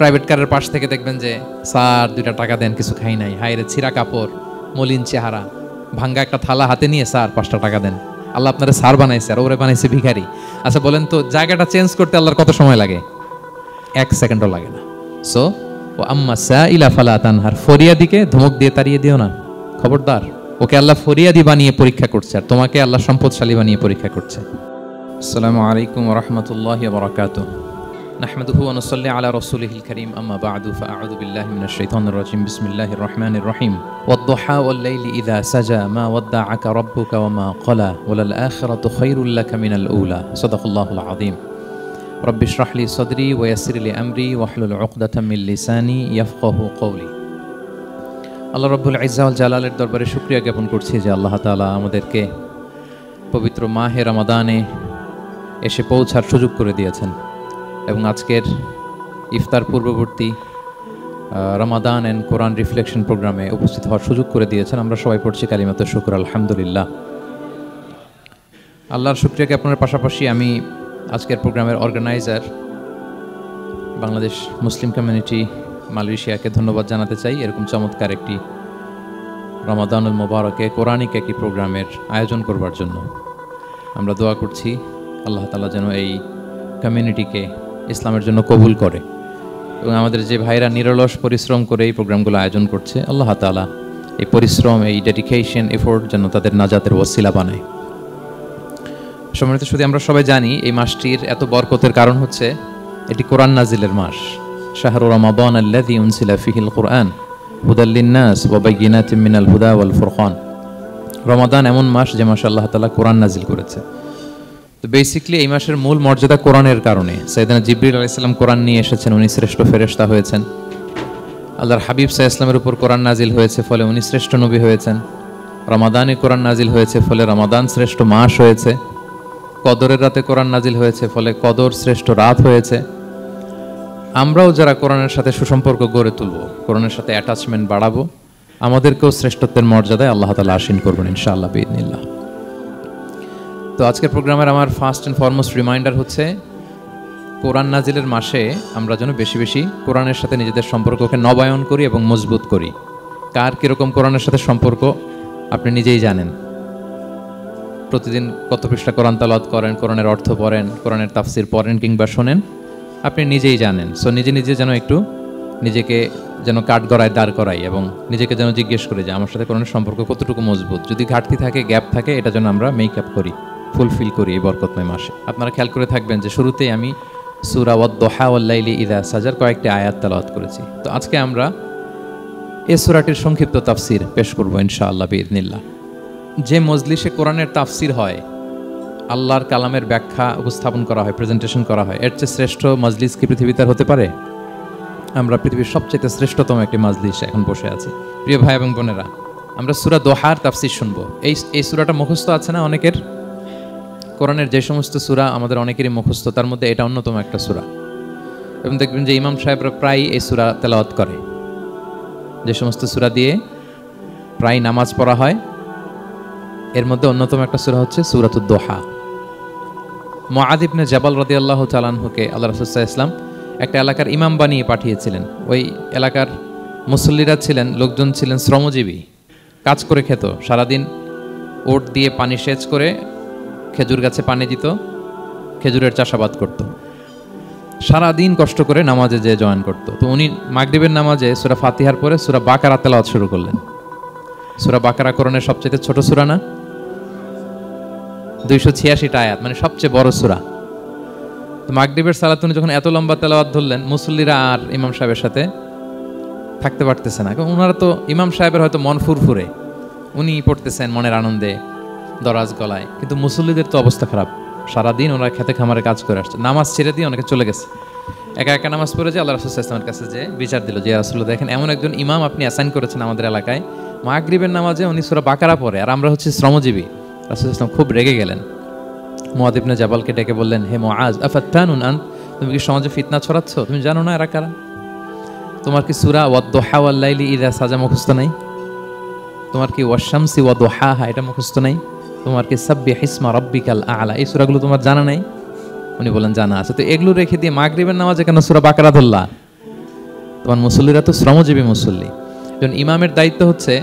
Private কারের পাশ থেকে দেখবেন যে স্যার 2টা টাকা দেন, কিছু খাই নাই, হায়রে ছিঁড়া কাপড়, মলিন চেহারা, ভাঙ্গা একটা থালা হাতে নিয়ে স্যার 5টা টাকা দেন। আল্লাহ আপনারা স্যার বানাইছে আর ওরে বানাইছে ভিখারি। আচ্ছা বলেন তো, জায়গাটা চেঞ্জ করতে আল্লাহর কত সময় লাগে? 1 সেকেন্ডও লাগে না। সো ও আম্মা সাইলা ফালা তানহার, ফরিয়াদিকে ধমক দিয়ে তাড়িয়ে দিও না, খবরদার। ওকে আল্লাহ ফরিয়াদি বানিয়ে পরীক্ষা করছে, আর তোমাকে আল্লাহ সম্পদশালী বানিয়ে পরীক্ষা করছে। আসসালামু আলাইকুম ওয়া রাহমাতুল্লাহি ওয়া বারাকাতুহু। নাহমাদুহু ওয়া নুসাল্লি আলা রাসূলিহিল কারীম, আম্মা বা'দু, ফাআউযু বিল্লাহি মিনাশ শাইতানির রাজীম। বিসমিল্লাহির রাহমানির রাহিম। ওয়াদ-দুহা ওয়াল-লাইলি ইযা সাজা, মা ওয়াদ্দা'আকা রাব্বুকা ওয়া মা ক্বালা, ওয়ালাল আখিরাতু খায়রুল লাকা মিনাল উলা। সাদাকাল্লাহুল আযীম। রব্বি ইশরাহ লি সাদরি ওয়া ইয়াসসির লি আমরি ওয়াহলুল উকদাতাম মিন লিসানি ইয়াফকাহু কওলি। আল্লাহ রাব্বুল ইজ্জা ওয়াল জালালের দরবারে শুকরিয়া জ্ঞাপন করছি যে আল্লাহ তাআলা আমাদেরকে পবিত্র মাহে রমাদানে এসে পৌঁছার সুযোগ করে দিয়েছেন এবং আজকের ইফতার পূর্ববর্তী রমাদান অ্যান্ড কোরআন রিফ্লেকশন প্রোগ্রামে উপস্থিত হওয়ার সুযোগ করে দিয়েছেন। আমরা সবাই পড়ছি কালিমাতুশ শুকর, আলহামদুলিল্লাহ। আল্লাহর শুকরিয়া জ্ঞাপনের পাশাপাশি আমি আজকের প্রোগ্রামের অর্গানাইজার বাংলাদেশ মুসলিম কমিউনিটি মালয়েশিয়াকে ধন্যবাদ জানাতে চাই, এরকম চমৎকার একটি রমাদানুল মোবারকে কোরআনিক একটি প্রোগ্রামের আয়োজন করবার জন্য। আমরা দোয়া করছি আল্লাহ তাআলা যেন এই কমিউনিটিকে ইসলামের জন্য কবুল করে এবং আমাদের যে ভাইরা নিরলস পরিশ্রম করে এই প্রোগ্রামগুলো আয়োজন করছে, আল্লাহ তাআলা এই পরিশ্রম, এই ডেডিকেশন, এফোর্ট যেন তাদের নাজাতের ওসিলা বানায়। সম্মানিত শুধু আমরা সবাই জানি এই মাসটির এত বরকতের কারণ হচ্ছে এটি কোরআন নাজিলের মাস। শাহরু রমাদান আল্লাযী উনজিলা ফীহিল কুরআন হুদাল লিন-নাস ওয়া বায়িনাতিন মিনাল হুদা ওয়াল ফুরকান। রমাদান এমন মাস যে মাসে আল্লাহ তাআলা কোরআন নাজিল করেছে। তো বেসিক্যালি এই মাসের মূল মর্যাদা কোরআনের কারণে। সাইয়েদনা জিবরিল আলাইহিস সালাম কোরআন নিয়ে এসেছেন, উনি শ্রেষ্ঠ ফেরেশতা হয়েছেন। আল্লাহর হাবিব সাল্লাল্লাহু আলাইহি ওয়াসাল্লামের উপর কোরআন নাজিল হয়েছে, ফলে উনি শ্রেষ্ঠ নবী হয়েছেন। রমাদানে কোরআন নাজিল হয়েছে, ফলে রমাদান শ্রেষ্ঠ মাস হয়েছে। কদরের রাতে কোরআন নাজিল হয়েছে, ফলে কদর শ্রেষ্ঠ রাত হয়েছে। আমরাও যারা কোরআনের সাথে সুসম্পর্ক গড়ে তুলব, কোরআনের সাথে অ্যাটাচমেন্ট বাড়াবো, আমাদেরকেও শ্রেষ্ঠত্বের মর্যাদায় আল্লাহ তাআলা আশীন করবেন ইনশাআল্লাহ বিইذنিল্লাহ। তো আজকের প্রোগ্রামের আমার ফার্স্ট অ্যান্ড ফরমোস্ট রিমাইন্ডার হচ্ছে কোরআন নাজিলের মাসে আমরা যেন বেশি বেশি কোরআনের সাথে নিজেদের সম্পর্ককে নবায়ন করি এবং মজবুত করি। কার কীরকম কোরআনের সাথে সম্পর্ক আপনি নিজেই জানেন। প্রতিদিন কত পৃষ্ঠা কোরআন তেলাওয়াত করেন, কোরআনের অর্থ পড়েন, কোরআনের তাফসির পড়েন কিংবা শোনেন, আপনি নিজেই জানেন। সো নিজে নিজে যেন একটু নিজেকে যেন কাঠগড়ায় দাঁড় করাই এবং নিজেকে যেন জিজ্ঞেস করি যে আমার সাথে কোরআনের সম্পর্ক কতটুকু মজবুত। যদি ঘাটতি থাকে, গ্যাপ থাকে, এটা যেন আমরা মেক আপ করি, ফুলফিল করি এই বরকতময় মাসে। আপনারা খেয়াল করে থাকবেন যে শুরুতেই আমি সূরা ওয়াদ-দুহা ওয়াল-লাইলি ইযা সাজার কয়েকটি আয়াত তেলাওয়াত করেছি। তো আজকে আমরা এই সূরাটির সংক্ষিপ্ত তাফসির পেশ করব ইনশাআল্লাহ বিইذنিল্লাহ। যে মজলিসে কোরআনের তাফসির হয়, আল্লাহর কালামের ব্যাখ্যা উপস্থাপন করা হয়, প্রেজেন্টেশন করা হয়, এর চেয়ে শ্রেষ্ঠ মজলিস কি পৃথিবীতে আর হতে পারে? আমরা পৃথিবীর সবচেয়ে শ্রেষ্ঠতম একটি মজলিসে এখন বসে আছি। প্রিয় ভাই এবং বোনেরা, আমরা সূরা দোহার তাফসির শুনবো। এই সূরাটা মুখস্থ আছে না অনেকের? কোরআনের যে সমস্ত সূরা আমাদের অনেকেরই মুখস্থ, তার মধ্যে এটা অন্যতম একটা সূরা। এবং দেখবেন যে ইমাম সাহেবরা প্রায় এই সূরা তেলাওয়াত করে। যে সমস্ত সূরা দিয়ে প্রায় নামাজ পড়া হয়, এর মধ্যে অন্যতম একটা সূরা হচ্ছে সূরাতুদ দোহা। মুআয ইবনে জাবাল রাদিয়াল্লাহু তাআলা আনহুকে আল্লাহ রাসূল সাল্লাল্লাহু আলাইহি ওয়াসাল্লাম একটা এলাকার ইমাম বানিয়ে পাঠিয়েছিলেন। ওই এলাকার মুসল্লিরা ছিলেন, লোকজন ছিলেন শ্রমজীবী, কাজ করে খেত। সারাদিন ওট দিয়ে পানি সেচ করে খেজুর গাছে পানি দিত, খেজুরের চাষাবাদ করত, সারাদিন কষ্ট করে নামাজে যেয়ে জয়েন করত। তো উনি মাগরিবের নামাজে সূরা ফাতিহার পরে সূরা বাকারা তেলাওয়াত শুরু করলেন। সূরা বাকারা কোরআনের সবচেয়ে ছোট সূরা না? 286টা আয়াত, মানে সবচেয়ে বড় সূরা। তো মাগরিবের সালাতে উনি যখন এত লম্বা তেলাওয়াত ধরলেন, মুসল্লিরা আর ইমাম সাহেবের সাথে থাকতে পারতেছে না। কারণ ওনারা তো, ইমাম সাহেবের হয়তো মন ফুরফুরে, উনি পড়তেছেন মনের আনন্দে দরাজ গলায়, কিন্তু মুসল্লিদের তো অবস্থা খারাপ। সারাদিন ওনারা খেতে খামারে কাজ করে আসছে, নামাজ ছেড়ে দিয়ে অনেকে চলে গেছে। একা একা নামাজ পড়ে যে আল্লাহ রাসূল সাল্লাল্লাহু আলাইহি ওয়াসাল্লামের কাছে যে বিচার দিল যে, ইয়া রাসূলুল্লাহ, দেখেন এমন একজন ইমাম আপনি অ্যাসাইন করেছেন আমাদের এলাকায়, মাগরিবের নামাজে উনি সূরা বাকারা পড়ে আর আমরা হচ্ছে শ্রমজীবী। রাসূল সাল্লাল্লাহু আলাইহি ওয়াসাল্লাম খুব রেগে গেলেন। মুআয ইবনে জাবালকে ডেকে বললেন, হে মুআয, আফাত্তানুন আন, তুমি কি সমাজে ফিতনা ছড়াচ্ছ? তুমি জানো না এরা কারা? তোমার কি সূরা ওয়াদ-দুহা ওয়াল-লাইলি ইযা সাজা মুখস্থ নাই? তোমার কি ওয়াশ-শামসি ওয়া-দুহাহা এটা মুখস্থ নাই? তোমার কি সাব্বিহ ইসমা রাব্বিকাল আ'লা এই সূরাগুলো তোমার জানা নাই? উনি বলেন জানা আছে। তো এগুলো রেখে দিয়ে মাগরিবের নামাজে কেন সূরা বাকারা ধরলা? তোমার মুসল্লিরা তো শ্রমজীবী মুসল্লি। যখন ইমামের দায়িত্ব হচ্ছে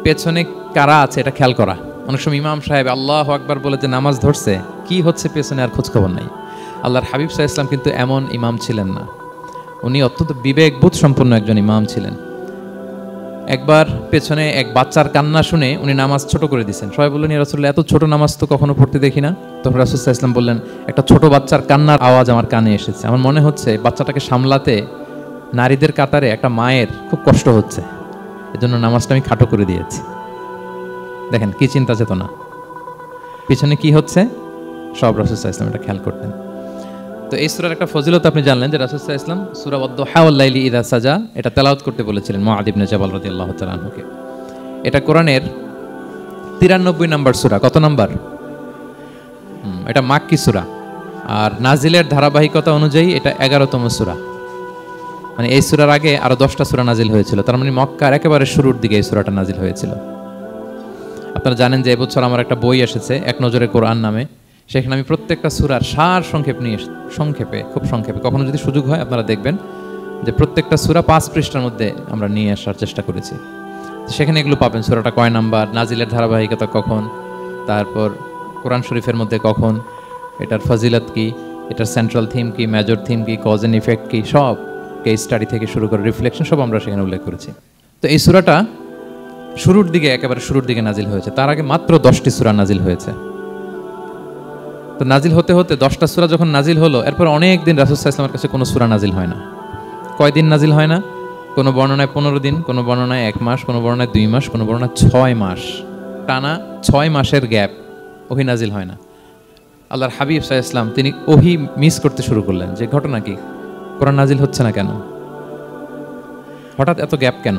পেছনে কারা আছে এটা খেয়াল করা। অনেক সময় ইমাম সাহেব আল্লাহু আকবার বলে যে নামাজ ধরছে, কি হচ্ছে পেছনে আর খোঁজখবর নাই। আল্লাহর হাবিব সাল্লাল্লাহু আলাইহি ওয়াসাল্লাম কিন্তু এমন ইমাম ছিলেন না, উনি অত্যন্ত বিবেকবোধ সম্পন্ন একজন ইমাম ছিলেন। একবার পেছনে এক বাচ্চার কান্না শুনে উনি নামাজ ছোট করে দিয়েছেন। সবাই বললেন, ইয়া রাসূলুল্লাহ, এত ছোট নামাজ তো কখনো পড়তে দেখি না। তখন রাসূল সাল্লাল্লাহু আলাইহি ওয়াসাল্লাম বললেন, একটা ছোট বাচ্চার কান্নার আওয়াজ আমার কানে এসেছে, আমার মনে হচ্ছে বাচ্চাটাকে সামলাতে নারীদের কাতারে একটা মায়ের খুব কষ্ট হচ্ছে, এজন্য নামাজটা আমি খাটো করে দিয়েছি। দেখেন কি চিন্তা চেতনা, পিছনে কি হচ্ছে সব রাসূল সাল্লাল্লাহু আলাইহি ওয়াসাল্লাম এটা খেয়াল করতেন। তো এই সূরার একটা ফজিলত আপনি জানলেন যে রাসূল সাল্লাল্লাহু আলাইহি ওয়াসাল্লাম সূরা ওয়াদ-দুহা ওয়াল লাইলি ইযা সাজা এটা তেলাওয়াত করতে বলেছিলেন মুআয ইবনে জাবাল রাদিয়াল্লাহু তাআলা আনহুকে। এটা কোরআনের 93 নম্বর সূরা। কত নাম্বার? এটা মাক্কি সূরা, আর নাজিলের ধারাবাহিকতা অনুযায়ী এটা 11তম সূরা। মানে এই সূরার আগে আরো 10টা সূরা নাজিল হয়েছিল, তার মানে মক্কার একেবারে শুরুর দিকে এই সূরাটা নাজিল হয়েছিল। আপনারা জানেন যে এবছর আমার একটা বই এসেছে এক নজরে কোরআন নামে, সেখানে আমি প্রত্যেকটা সূরার সার সংক্ষেপ নিয়ে খুব সংক্ষেপে, কখনো যদি সুযোগ হয় আপনারা দেখবেন যে প্রত্যেকটা সূরা 5 পৃষ্ঠার মধ্যে আমরা নিয়ে আসার চেষ্টা করেছি। সেখানে এগুলো পাবেন, সূরাটা কয় নাম্বার, নাজিলের ধারাবাহিকতা কখন, তারপর কোরআন শরীফের মধ্যে কখন, এটার ফজিলত কি, এটার সেন্ট্রাল থিম কি, মেজর থিম কি, কজ এন্ড ইফেক্ট কি, সব কেস স্টাডি থেকে শুরু করে রিফ্লেকশন সব আমরা সেখানে উল্লেখ করেছি। তো এই সূরাটা শুরুর দিকে, একেবারে শুরুর দিকে নাজিল হয়েছে। তার আগে মাত্র 10টি সূরা নাজিল হয়েছে। তো নাজিল হতে হতে 10টা সূরা যখন নাজিল হলো, এরপর অনেক দিন রাসূল সাল্লাল্লাহু আলাইহি ওয়াসাল্লামের কাছে কোনো সূরা নাজিল হয় না। কয়দিন নাজিল হয় না? কোনো বর্ণনায় 15 দিন, কোনো বর্ণনায় 1 মাস, কোনো বর্ণনায় 2 মাস, কোনো বর্ণনায় 6 মাস, টানা 6 মাসের গ্যাপ ওহী নাজিল হয় না। আল্লাহর হাবিব সাল্লাল্লাহু আলাইহি ওয়াসাল্লাম তিনি ওহী মিস করতে শুরু করলেন, যে ঘটনা কি, কোরআন নাজিল হচ্ছে না কেন, হঠাৎ এত গ্যাপ কেন?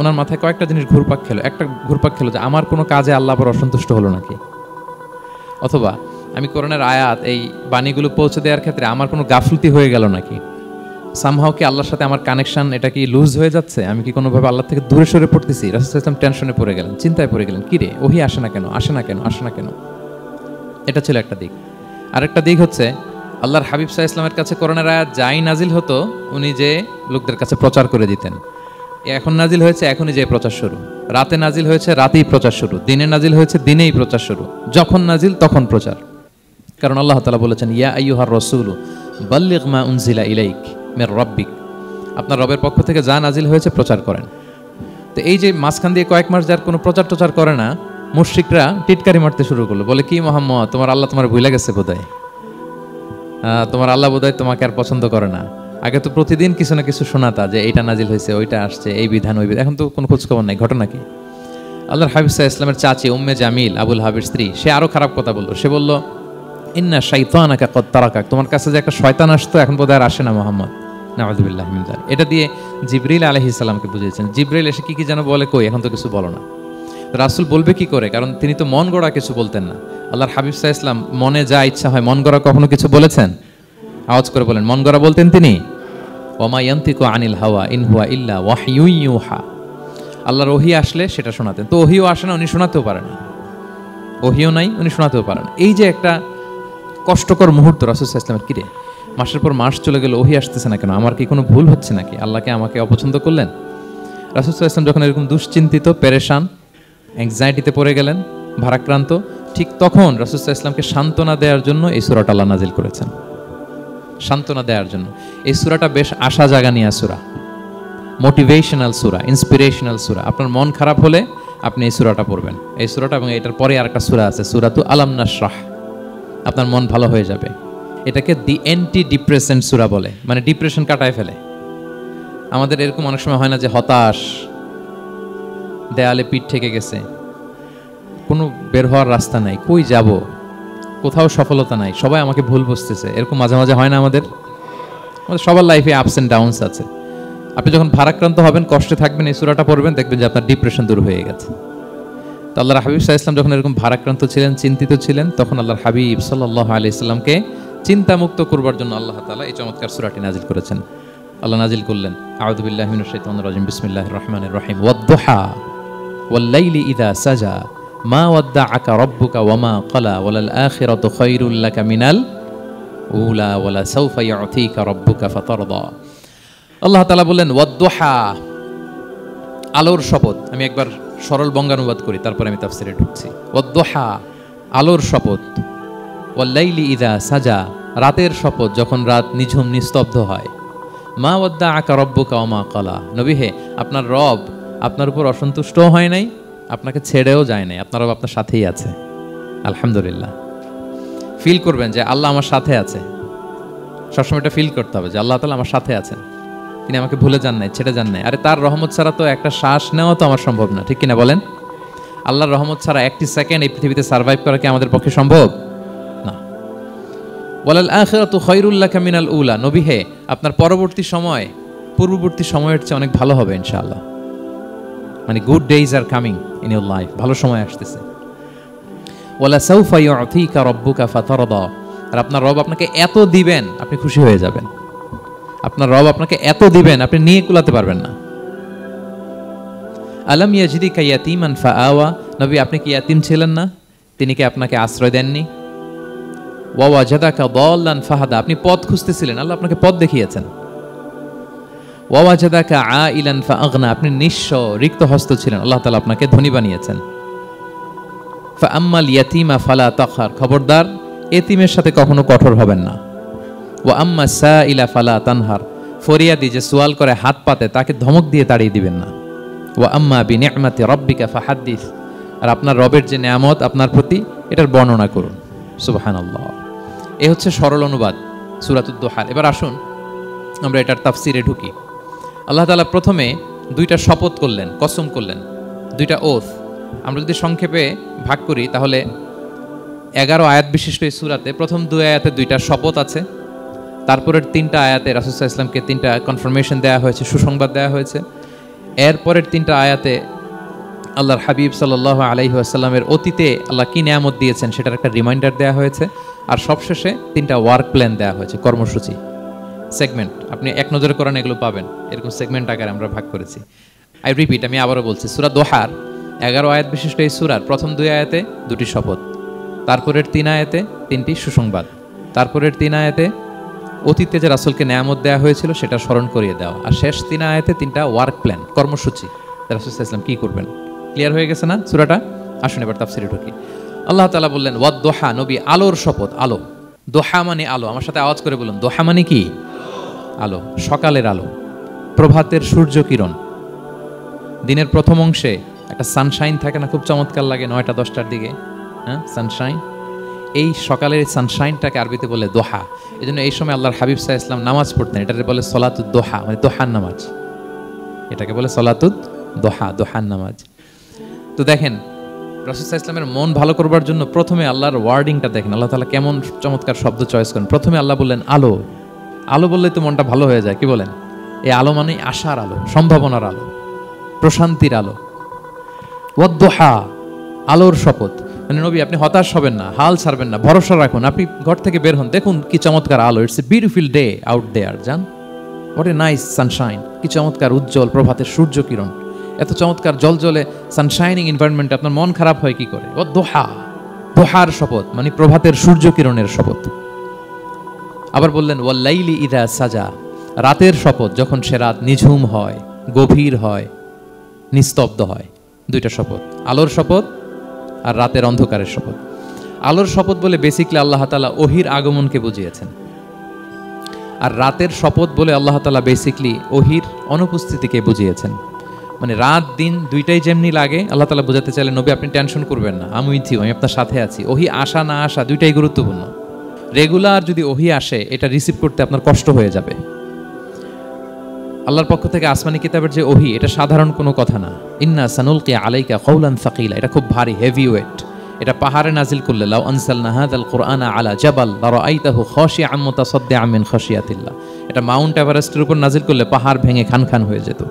ওনার মাথায় কয়েকটা জিনিস ঘুরপাক খেলো। একটা ঘুরপাক খেলো যে আমার কোনো কাজে আল্লাহ আবার অসন্তুষ্ট হলো নাকি, অথবা আমি কোরআনের আয়াত এই বাণীগুলো পৌঁছে দেওয়ার ক্ষেত্রে আমার কোনো গাফলতি হয়ে গেল নাকি, সামহাও কি আল্লাহর সাথে আমার কানেকশন এটা কি লুজ হয়ে যাচ্ছে, আমি কি কোনোভাবে আল্লাহ থেকে দূরে সরে পড়তেছি। রাসূল সাল্লাল্লাহু আলাইহি ওয়াসাল্লাম টেনশনে পড়ে গেলেন, চিন্তায় পড়ে গেলেন, কিরে ওহী আসে না কেন, আসে না কেন, আসে না কেন। এটা ছিল একটা দিক। আরেকটা দিক হচ্ছে আল্লাহর হাবিব সাল্লাল্লাহু আলাইহি ওয়াসাল্লামের কাছে কোরআনের আয়াত যাই নাজিল হতো উনি যে লোকদের কাছে প্রচার করে দিতেন। এখন নাজিল হয়েছে এখনই যে প্রচার শুরু, রাতে নাজিল হয়েছে রাতেই প্রচার শুরু, দিনে নাজিল হয়েছে দিনেই প্রচার শুরু, যখন নাজিল তখন প্রচার। কারণ আল্লাহ তাআলা বলেছেন, ইয়া আইয়ুহার রাসূলু বাল্লিগ মা উনজিলা ইলাইক মির রাব্বিক, আপনার রবের পক্ষ থেকে যা নাজিল হয়েছে প্রচার করেন। তো এই যে মাঝখান দিয়ে কয়েক মাস যার কোনো প্রচার টোচার করে না, মুশরিকরা টিটকারি মারতে শুরু করলো, বলে কি মুহাম্মদ, তোমার আল্লাহ তোমার ভুলে গেছে বোধহয়, তোমার আল্লাহ বোধহয় তোমাকে আর পছন্দ করে না। আগে তো প্রতিদিন কিছু না কিছু শোনাতা যে এইটা নাজিল হয়েছে, ওইটা আসছে, এই বিধান ওই বিধান, এখন তো কোনো খোঁজখবর নাই। ঘটনা কি? আল্লাহর হাবিব সাল্লাল্লাহু আলাইহি ওয়াসাল্লামের চাচি উম্মে জামিল, আবুল হাবির স্ত্রী, সে আরো খারাপ কথা বলল। সে বলল, ইন্না শাইতানাকা কদ তারাকাক, তোমার কাছে যে একটা শয়তান আসতো এখন বোধহয় আর আসে না মুহাম্মদ, নাউযুবিল্লাহি মিন যালিক। এটা দিয়ে জিবরিল আলাইহিস সালামকে বুঝিয়েছেন। জিবরিল এসে কি কি যেন বলে, কই এখন তো কিছু বলো না। রাসূল বলবে কি করে, কারণ তিনি তো মন গড়া কিছু বলতেন না। আল্লাহর হাবিব সাল্লাল্লাহু আলাইহি ওয়াসাল্লাম মনে যা ইচ্ছা হয়, মন গড়া কখনো কিছু বলেছেন? আওয়াজ করে বলেন, মন গড়া বলতেন তিনি? ওমা ইয়ান্তিকু আনিল হাওয়া ইন হুয়া ইল্লা ওয়াহয়ুন ইউহা, আল্লাহর ওহী আসলে সেটা শোনাতেন। তো ওহীও আসে না, উনি শোনাতেও পারেন না, ওহীও নাই, উনি শোনাতেও পারেন না। এই যে একটা কষ্টকর মুহূর্ত রাসূল সাল্লাল্লাহু আলাইহি ওয়াসাল্লাম, কিরে মাসের পর মাস চলে গেল, ওহী আসতেছে না কেন, আমার কি কোনো ভুল হচ্ছে নাকি, আল্লাহকে আমাকে অপছন্দ করলেন? রাসূল সাল্লাল্লাহু আলাইহি ওয়াসাল্লাম যখন এরকম দুশ্চিন্তিত, পেরেশান, অ্যাংজাইটিতে পড়ে গেলেন, ভারাক্রান্ত, ঠিক তখন রাসূল সাল্লাল্লাহু আলাইহি ওয়াসাল্লামকে সান্ত্বনা দেওয়ার জন্য এই সূরাটা আল্লাহ নাজিল করেছেন। সান্ত্বনা দেওয়ার জন্য এই সূরাটা বেশ আশা জাগানিয়া সূরা, মোটিভেশনাল সূরা, ইন্সপিরেশনাল সূরা। আপনার মন খারাপ হলে আপনি এই সূরাটা পড়বেন, এই সূরাটা, এবং এটার পরে আরেকটা সূরা আছে সূরাতু আলাম নাশরাহ, আপনার মন ভালো হয়ে যাবে। এটাকে দি অ্যান্টি ডিপ্রেসেন্ট সূরা বলে, মানে ডিপ্রেশন কাটায় ফেলে। আমাদের এরকম অনেক সময় হয় না যে হতাশ, দেয়ালে পিঠ ঠেকে গেছে, কোনো বের হওয়ার রাস্তা নাই, কই যাব, কোথাও সফলতা নাই, সবাই আমাকে ভুল বুঝতেছে, এরকম মাঝে মাঝে হয় না? আমাদের সবার লাইফে আপস এন্ড ডাউনস আছে। আপনি যখন ভারাক্রান্ত হবেন, কষ্টে থাকবেন, এই সূরাটা পড়বেন, দেখবেন যে আপনার ডিপ্রেশন দূর হয়ে গেছে। তো আল্লাহর হাবিব সাল্লাল্লাহু আলাইহি ওয়াসাল্লাম যখন এরকম ভারাক্রান্ত ছিলেন, চিন্তিত ছিলেন, তখন আল্লাহর হাবিব সাল্লাল্লাহু আলাইহি ওয়াসাল্লামকে চিন্তামুক্ত করবার জন্য আল্লাহ তাআলা এই চমৎকার সূরাটি নাজিল করেছেন। আল্লাহ নাজিল করলেন, আউযু বিল্লাহি মিনাশ শাইতানির রাজিম, বিসমিল্লাহির রহমানির রহিম, ওয়াদ-দুহা ওয়াল লাইলি ইযা সাজা মা ওয়াদ্দাআকা রাব্বুকা ওয়া মা ক্বালা ওয়ালাল আখিরাতু খায়রুল লাকা মিনাল উলা ওয়ালা সাওফা ইউতিকা রাব্বুকা ফাতারদা। আল্লাহ তাআলা বললেন ওয়াদ-দুহা, আলোর শপথ। আমি একবার সরল বঙ্গানুবাদ করি, তারপর আমি তাফসিরে ঢুকছি। ওয়াদ-দুহা, আলোর শপথ। ওয়াল-লাইলি ইযা সাজা, রাতের শপথ যখন রাত নিঝুম নিস্তব্ধ হয়। মা ওয়াদ্দাআকা রাব্বুকা ওয়া মা ক্বালা, নবী হে, আপনার রব আপনার উপর অসন্তুষ্টও হয় নাই, আপনাকে ছেড়েও যায় নাই, আপনার রব আপনার সাথেই আছে। আলহামদুলিল্লাহ। ফিল করবেন যে আল্লাহ আমার সাথে আছে। সবসময় এটা ফিল করতে হবে যে আল্লাহ তাআলা আমার সাথে আছেন, তিনি আমাকে ভুলে যান নাই, ছেড়ে যান নাই। আরে তার রহমত ছাড়া তো একটা শ্বাস নেওয়া তো আমার সম্ভব না, ঠিক কিনা বলেন? আল্লাহর রহমত ছাড়া একটি সেকেন্ড এই পৃথিবীতে সার্ভাইভ করা কি আমাদের পক্ষে সম্ভব না। ওয়ালাল আখিরাতু খায়রুল লাকা মিনাল উলা, নবী হে, আপনার পরবর্তী সময় পূর্ববর্তী সময়ের চেয়ে অনেক ভালো হবে ইনশাআল্লাহ। মানে good days are coming in your life, ভালো সময় আসতেছে। ওয়ালা সাউফা ইউতিকা রাব্বুকা ফাতারদা, আর আপনার রব আপনাকে এত দিবেন আপনি খুশি হয়ে যাবেন। আপনার রব আপনাকে এত দিবেন আপনি নিয়ে কুলাতে পারবেন না। আলাম ইয়াজিদিকা ইয়াতীমান ফাআওয়া, নবী আপনি কি ইয়াতীম ছিলেন না, তিনি কি আপনাকে আশ্রয় দেননি? ওয়া ওয়াজাদাকা দাল্লান ফাহাদা, আপনি পথ খুঁজতেছিলেন, আল্লাহ আপনাকে পথ দেখিয়েছেন। ওয়া ওয়াজাদাকা আইলান ফাআগনা, আপনি নিঃস্ব রিক্ত হস্ত ছিলেন, আল্লাহ তাআলা আপনাকে ধনী বানিয়েছেন। ফাআম্মাল ইয়াতীমা ফালা তাকহার, খবরদার এতিমের সাথে কখনো কঠোর হবেন না। ওয়া আম্মা সাইলা ফালা তানহার, ফরিয়াদি যে সওয়াল করে হাত পাতে তাকে ধমক দিয়ে তাড়িয়ে দিবেন না। ওয়া আম্মা বিনিআমাতি রাব্বিকা ফাহাদ্দিস, আর আপনার রবের যে নিয়ামত আপনার প্রতি এটার বর্ণনা করুন। সুবহানাল্লাহ। এই হচ্ছে সরল অনুবাদ সূরাতুদ দুহা। এবার আসুন আমরা এটার তাফসিরে ঢুকি। আল্লাহ তাআলা প্রথমে দুইটা শপথ করলেন, কসম করলেন, দুইটা ওথ। আমরা যদি সংক্ষেপে ভাগ করি তাহলে 11 আয়াত বিশিষ্ট এই সূরাতে প্রথম 2 আয়াতে দুইটা শপথ আছে, তারপরের 3টা আয়াতে রাসূল সাল্লাল্লাহু আলাইহি ওয়াসাল্লামকে 3টা কনফার্মেশন দেওয়া হয়েছে, সুসংবাদ দেওয়া হয়েছে। এরপরের 3টা আয়াতে আল্লাহর হাবিব সাল্লাল্লাহু আলাইহি ওয়াসাল্লামের অতীতে আল্লাহ কি নিয়ামত দিয়েছেন সেটার একটা রিমাইন্ডার দেওয়া হয়েছে। আর সবশেষে 3টা ওয়ার্ক প্ল্যান দেওয়া হয়েছে, কর্মসূচি, সেগমেন্ট। আপনি এক নজরে করেন এগুলো পাবেন, এরকম সেগমেন্ট আকারে আমরা ভাগ করেছি। আই রিপিট, আমি আবারও বলছি, সূরা দোহার 11 আয়াত বিশিষ্ট এই সূরার প্রথম 2 আয়াতে 2টি শপথ, তারপরের 3 আয়াতে 3টি সুসংবাদ, তারপরের 3 আয়াতে অতীতে যে রাসূলকে নিয়ামত দেওয়া হয়েছিল সেটা স্মরণ করিয়ে দেওয়া, আর শেষ 3 আয়াতে 3টা ওয়ার্ক প্ল্যান, কর্মসূচি, রাসূল সাল্লাল্লাহু আলাইহি ওয়াসাল্লাম কি করবেন। ক্লিয়ার হয়ে গেছে না সূরাটা? আসুন এবার তাফসিরে ঢুকি। আল্লাহ তাআলা বললেন ওয়াদ-দুহা, নবী আলোর শপথ। আলো, দোহা মানে আলো। আমার সাথে আওয়াজ করে বলুন, দোহা মানে কি? আলো, সকালের আলো, প্রভাতের সূর্য কিরণ। দিনের প্রথম অংশে একটা সানশাইন থাকে না, খুব চমৎকার লাগে 9টা 10টার দিকে, হ্যাঁ, সানশাইন। এই সকালের সানশাইনটাকে আরবিতে বলে দোহা। এই জন্য এই সময় আল্লাহর হাবিব সাল্লাল্লাহু আলাইহি ওয়াসাল্লাম নামাজ পড়তেন, এটাকে বলে সলাতুদ দোহা, মানে দোহার নামাজ। এটাকে বলে সলাতুদ দোহা, দোহার নামাজ। তো দেখেন রাসূল সাল্লাল্লাহু আলাইহি ওয়াসাল্লামের মন ভালো করবার জন্য প্রথমে আল্লাহর ওয়ার্ডিংটা দেখেন, আল্লাহ তাআলা কেমন চমৎকার শব্দ চয়েস করেন। প্রথমে আল্লাহ বললেন আলো। আলো বললেই তো মনটা ভালো হয়ে যায়, কি বলেন? এই আলো মানে আশার আলো, সম্ভাবনার আলো, প্রশান্তির আলো। ওয়াদ-দুহা, আলোর শপথ। মানে নবী আপনি হতাশ হবেন না, হাল ছাড়বেন না, ভরসা রাখুন। আপনি ঘর থেকে বের হন, দেখুন কি চমৎকার আলো। It's a beautiful day out there. জান, হোয়াট এ নাইস সানশাইন, কি চমৎকার উজ্জ্বল প্রভাতের সূর্য কিরণ। এত চমৎকার জলজলে সানশাইনিং এনভায়রনমেন্টে আপনার মন খারাপ হয় কি করে? ওয়াদ-দুহা, দোহার শপথ মানে প্রভাতের সূর্য কিরণের শপথ। আবার বললেন ওয়াল-লাইলি ইযা সাজা, রাতের শপথ যখন সে রাত নিঝুম হয়, গভীর হয়, নিস্তব্ধ হয়। দুইটা শপথ, আলোর শপথ আর রাতের অন্ধকারের শপথ। আলোর শপথ বলে বেসিক্যালি আল্লাহ তাআলা ওহির আগমনকে বুঝিয়েছেন, আর রাতের শপথ বলে আল্লাহ তাআলা বেসিক্যালি ওহির অনুপস্থিতিকে বুঝিয়েছেন। মানে রাত দিন দুইটাই যেমনি লাগে, আল্লাহ তাআলা বোঝাতে চাইলেন নবী আপনি টেনশন করবেন না, আমি উইথ ইউ, আমি আপনার সাথে আছি। ওহি আসা না আসা দুইটাই গুরুত্বপূর্ণ। রেগুলার যদি ওহি আসে এটা রিসিভ করতে আপনার কষ্ট হয়ে যাবে। আল্লাহর পক্ষ থেকে আসমানি কিতাবের যে ওহি, এটা সাধারণ কোনো কথা না। ইন্না সানুলকি আলাইকা কওলান সাকিলা, এটা খুব ভারী, হেভি ওয়েট। এটা পাহাড়ে নাজিল করলে লাউ আনসালনা হাযাল কুরআনা আলা জাবাল লারাআইতাহু খাশিআম মুতাসাদ্দিআম মিন খাশিয়াতিল্লাহ, এটা মাউন্ট এভারেস্টের উপর নাজিল করলে পাহাড় ভেঙে খান খান হয়ে যেত।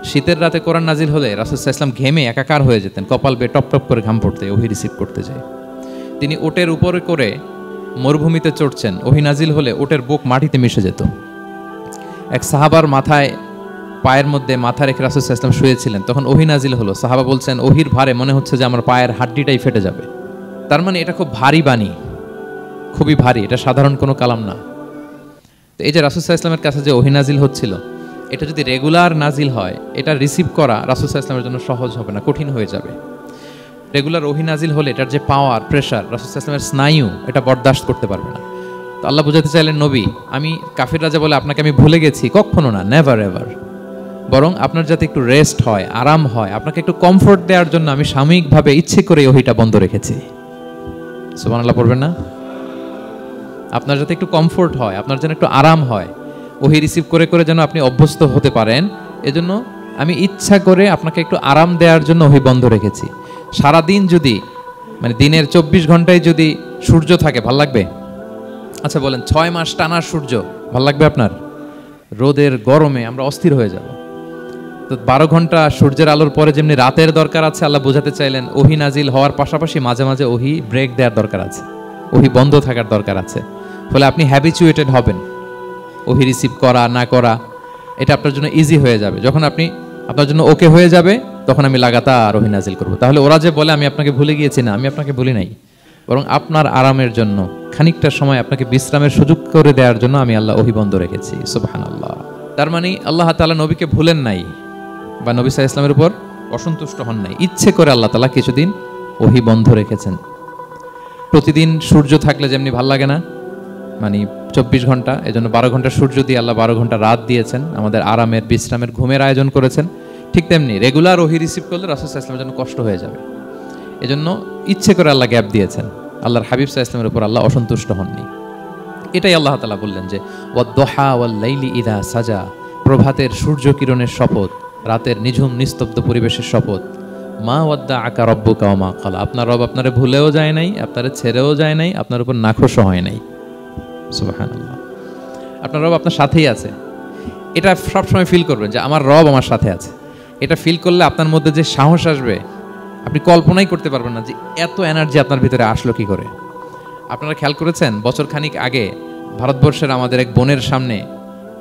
শীতের রাতে কোরআন নাজিল হলে রাসূল সাল্লাল্লাহু আলাইহি ওয়াসাল্লাম ঘেমে একাকার হয়ে যেতেন, কপাল বেয়ে টপ টপ করে ঘাম পড়তে ওহি রিসিভ করতে যায়। তিনি ওটের উপরে করে মরুভূমিতে চড়ছেন, ওহি নাজিল হলে ওটের বুক মাটিতে মিশে যেত। এক সাহাবার মাথায় পায়ের মধ্যে মাথা রেখে রাসূল সাল্লাল্লাহু আলাইহি ওয়াসাল্লাম শুয়েছিলেন, তখন ওহি নাজিল হলো। সাহাবা বলছেন ওহির ভারে মনে হচ্ছে যে আমার পায়ের হাড্ডিটাই ফেটে যাবে। তার মানে এটা খুব ভারী বাণী, খুবই ভারী, এটা সাধারণ কোনো কালাম না। তো এই যে রাসূল সাল্লাল্লাহু আলাইহি ওয়াসাল্লামের কাছে যে ওহী নাজিল হচ্ছিল, এটা যদি রেগুলার নাজিল হয়, এটা রিসিভ করা রাসূল সাল্লাল্লাহু আলাইহি ওয়াসাল্লামের জন্য সহজ হবে না, কঠিন হয়ে যাবে। রেগুলার ওহী নাজিল হলে এটার যে পাওয়ার, প্রেশার, রাসূল সাল্লাল্লাহু আলাইহি ওয়াসাল্লামের স্নায়ু এটা বরদাস্ত করতে পারবে না। তো আল্লাহ বোঝাতে চাইলেন, নবী, আমি কাফির রাজা বলে আপনাকে আমি ভুলে গেছি, কখনো না, নেভার এভার। বরং আপনার যাতে একটু রেস্ট হয়, আরাম হয়, আপনাকে একটু কমফোর্ট দেওয়ার জন্য আমি সাময়িকভাবে ইচ্ছে করে ওহীটা বন্ধ রেখেছি। সুবহানাল্লাহ পড়বেন না? আপনার যাতে একটু কমফোর্ট হয়, আপনার যেন একটু আরাম হয়, ওহী রিসিভ করে করে যেন আপনি অভ্যস্ত হতে পারেন, এজন্য আমি ইচ্ছা করে আপনাকে একটু আরাম দেওয়ার জন্য ওহী বন্ধ রেখেছি। সারাদিন যদি, মানে দিনের 24 ঘন্টায় যদি সূর্য থাকে, ভাল লাগবে? আচ্ছা বলেন, 6 মাস টানা সূর্য ভাল লাগবে আপনার? রোদের গরমে আমরা অস্থির হয়ে যাব। তো 12 ঘন্টা সূর্যের আলোর পরে যেমনি রাতের দরকার আছে, আল্লাহ বোঝাতে চাইলেন ওহী নাজিল হওয়ার পাশাপাশি মাঝে মাঝে ওহী ব্রেক দেওয়ার দরকার আছে, ওহী বন্ধ থাকার দরকার আছে। ফলে আপনি হ্যাবিচুয়েটেড হবেন, ওহী রিসিভ করা না করা এটা আপনার জন্য ইজি হয়ে যাবে। যখন আপনি আপনার জন্য ওকে হয়ে যাবে, তখন আমি লাগাতার ওহী নাজিল করব। তাহলে ওরা যে বলে আমি আপনাকে ভুলে গিয়েছি, না, আমি আপনাকে ভুলি নাই, বরং আপনার আরামের জন্য খানিকটা সময় আপনাকে বিশ্রামের সুযোগ করে দেওয়ার জন্য আমি আল্লাহ ওহী বন্ধ রেখেছি। সুবহানাল্লাহ। তার মানে আল্লাহ তাআলা নবীকে ভুলেন নাই বা নবী সাল্লাল্লাহু আলাইহি ওয়াসাল্লামের উপর অসন্তুষ্ট হন নাই, ইচ্ছে করে আল্লাহ তাআলা কিছুদিন ওহী বন্ধ রেখেছেন। প্রতিদিন সূর্য থাকলে যেমনি ভাল লাগে না, মানে 24 ঘন্টা, এজন্য 12 ঘন্টা সূর্য দিয়ে আল্লাহ 12 ঘন্টা রাত দিয়েছেন, আমাদের আরামের, বিশ্রামের, ঘুমের আয়োজন করেছেন। ঠিক তেমনি রেগুলার ওহী রিসিভ করলে রাসূল সাল্লাল্লাহু আলাইহি ওয়াসাল্লামের জন্য কষ্ট হয়ে যাবে, এজন্য ইচ্ছে করে আল্লাহ গ্যাপ দিয়েছেন। আল্লাহর হাবিব সাল্লাল্লাহু আলাইহি ওয়াসাল্লামের উপর আল্লাহ অসন্তুষ্ট হননি। এটাই আল্লাহ তাআলা বললেন যে ওয়াদ-দুহা ওয়াল-লাইলি ইযা সাজা, প্রভাতের সূর্য কিরণের শপথ, রাতের নিঝুম নিস্তব্ধ পরিবেশের শপথ। মা ওয়াদ্দাআকা রাব্বুকা ওয়া মা ক্বালা, আপনার রব আপনারে ভুলেও যায় নাই, আপনারে ছেড়েও যায় নাই, আপনার উপর নাখোশও হয় নাই। সুবহানাল্লাহ। আপনার রব আপনার সাথেই আছে, এটা সবসময় ফিল করবেন যে আমার রব আমার সাথে আছে। এটা ফিল করলে আপনার মধ্যে যে সাহস আসবে, আপনি কল্পনাই করতে পারবেন না যে এত এনার্জি আপনার ভিতরে আসলো কি করে। আপনারা খেয়াল করেছেন, বছর খানিক আগে ভারতবর্ষের আমাদের এক বোনের সামনে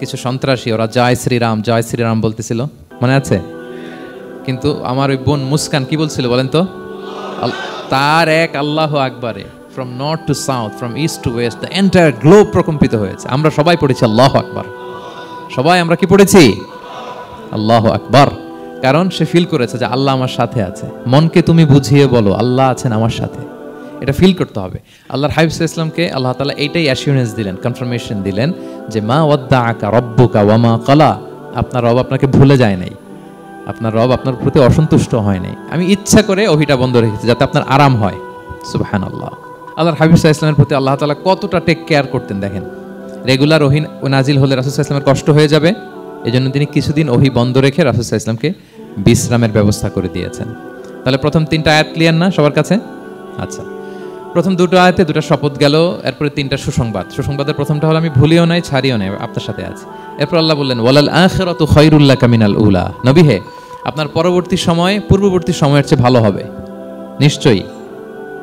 কিছু সন্ত্রাসী, ওরা জয় শ্রীরাম জয় শ্রীরাম বলতেছিল, মনে আছে? কিন্তু আমার ওই বোন মুস্কান কি বলছিল বলেন তো? তার এক আল্লাহু আকবারে from north to south, from east to west, the entire globe প্রকম্পিত হয়েছে। আমরা সবাই পড়েছি আল্লাহু আকবার, সবাই আমরা কি পড়েছি? আল্লাহু আকবার। কারণ সে ফিল করেছে যে আল্লাহ আমার সাথে আছে। মনকে তুমি বুঝিয়ে বলো আল্লাহ আছেন আমার সাথে, এটা ফিল করতে হবে। আল্লাহর হাবিব সাল্লাল্লাহু আলাইহি ওয়াসাল্লামকে আল্লাহ তাআলা এইটাই অ্যাসিউরেন্স দিলেন, কনফার্মেশন দিলেন যে মা ওয়াদ্দাআকা রাব্বুকা ওয়া মা ক্বালা, আপনার রব আপনাকে ভুলে যায় নাই, আপনার রব আপনার প্রতি অসন্তুষ্ট হয় নাই। আমি ইচ্ছা করে ওহীটা বন্ধ রেখেছি যাতে আপনার আরাম হয়। সুবহানাল্লাহ। আল্লাহর হাবিব সাল্লাল্লাহু আলাইহি ওয়াসাল্লামের প্রতি আল্লাহ তাআলা কতটা টেক কেয়ার করতেন দেখেন। রেগুলার ওহী নাজিল হলে রাসূল সাল্লাল্লাহু আলাইহি ওয়াসাল্লামের কষ্ট হয়ে যাবে, এজন্য তিনি কিছুদিন ওহী বন্ধ রেখে রাসূল সাল্লাল্লাহু আলাইহি ওয়াসাল্লামকে বিশ্রামের ব্যবস্থা করে দিয়েছেন। তাহলে প্রথম 3টা আয়াত ক্লিয়ার না সবার কাছে? আচ্ছা, প্রথম 2টো আয়াতে 2টা শপথ গেল, এরপরে 3টা সুসংবাদ। সুসংবাদের প্রথমটা হলো আমি ভুলিও নাই, ছাড়িও নাই, আপনার সাথে আছি। এরপর আল্লাহ বললেন ওয়ালাল আখিরাতু খায়রুল লাকা মিনাল উলা, নবী হে, আপনার পরবর্তী সময় পূর্ববর্তী সময়ের চেয়ে ভালো হবে। নিশ্চয়ই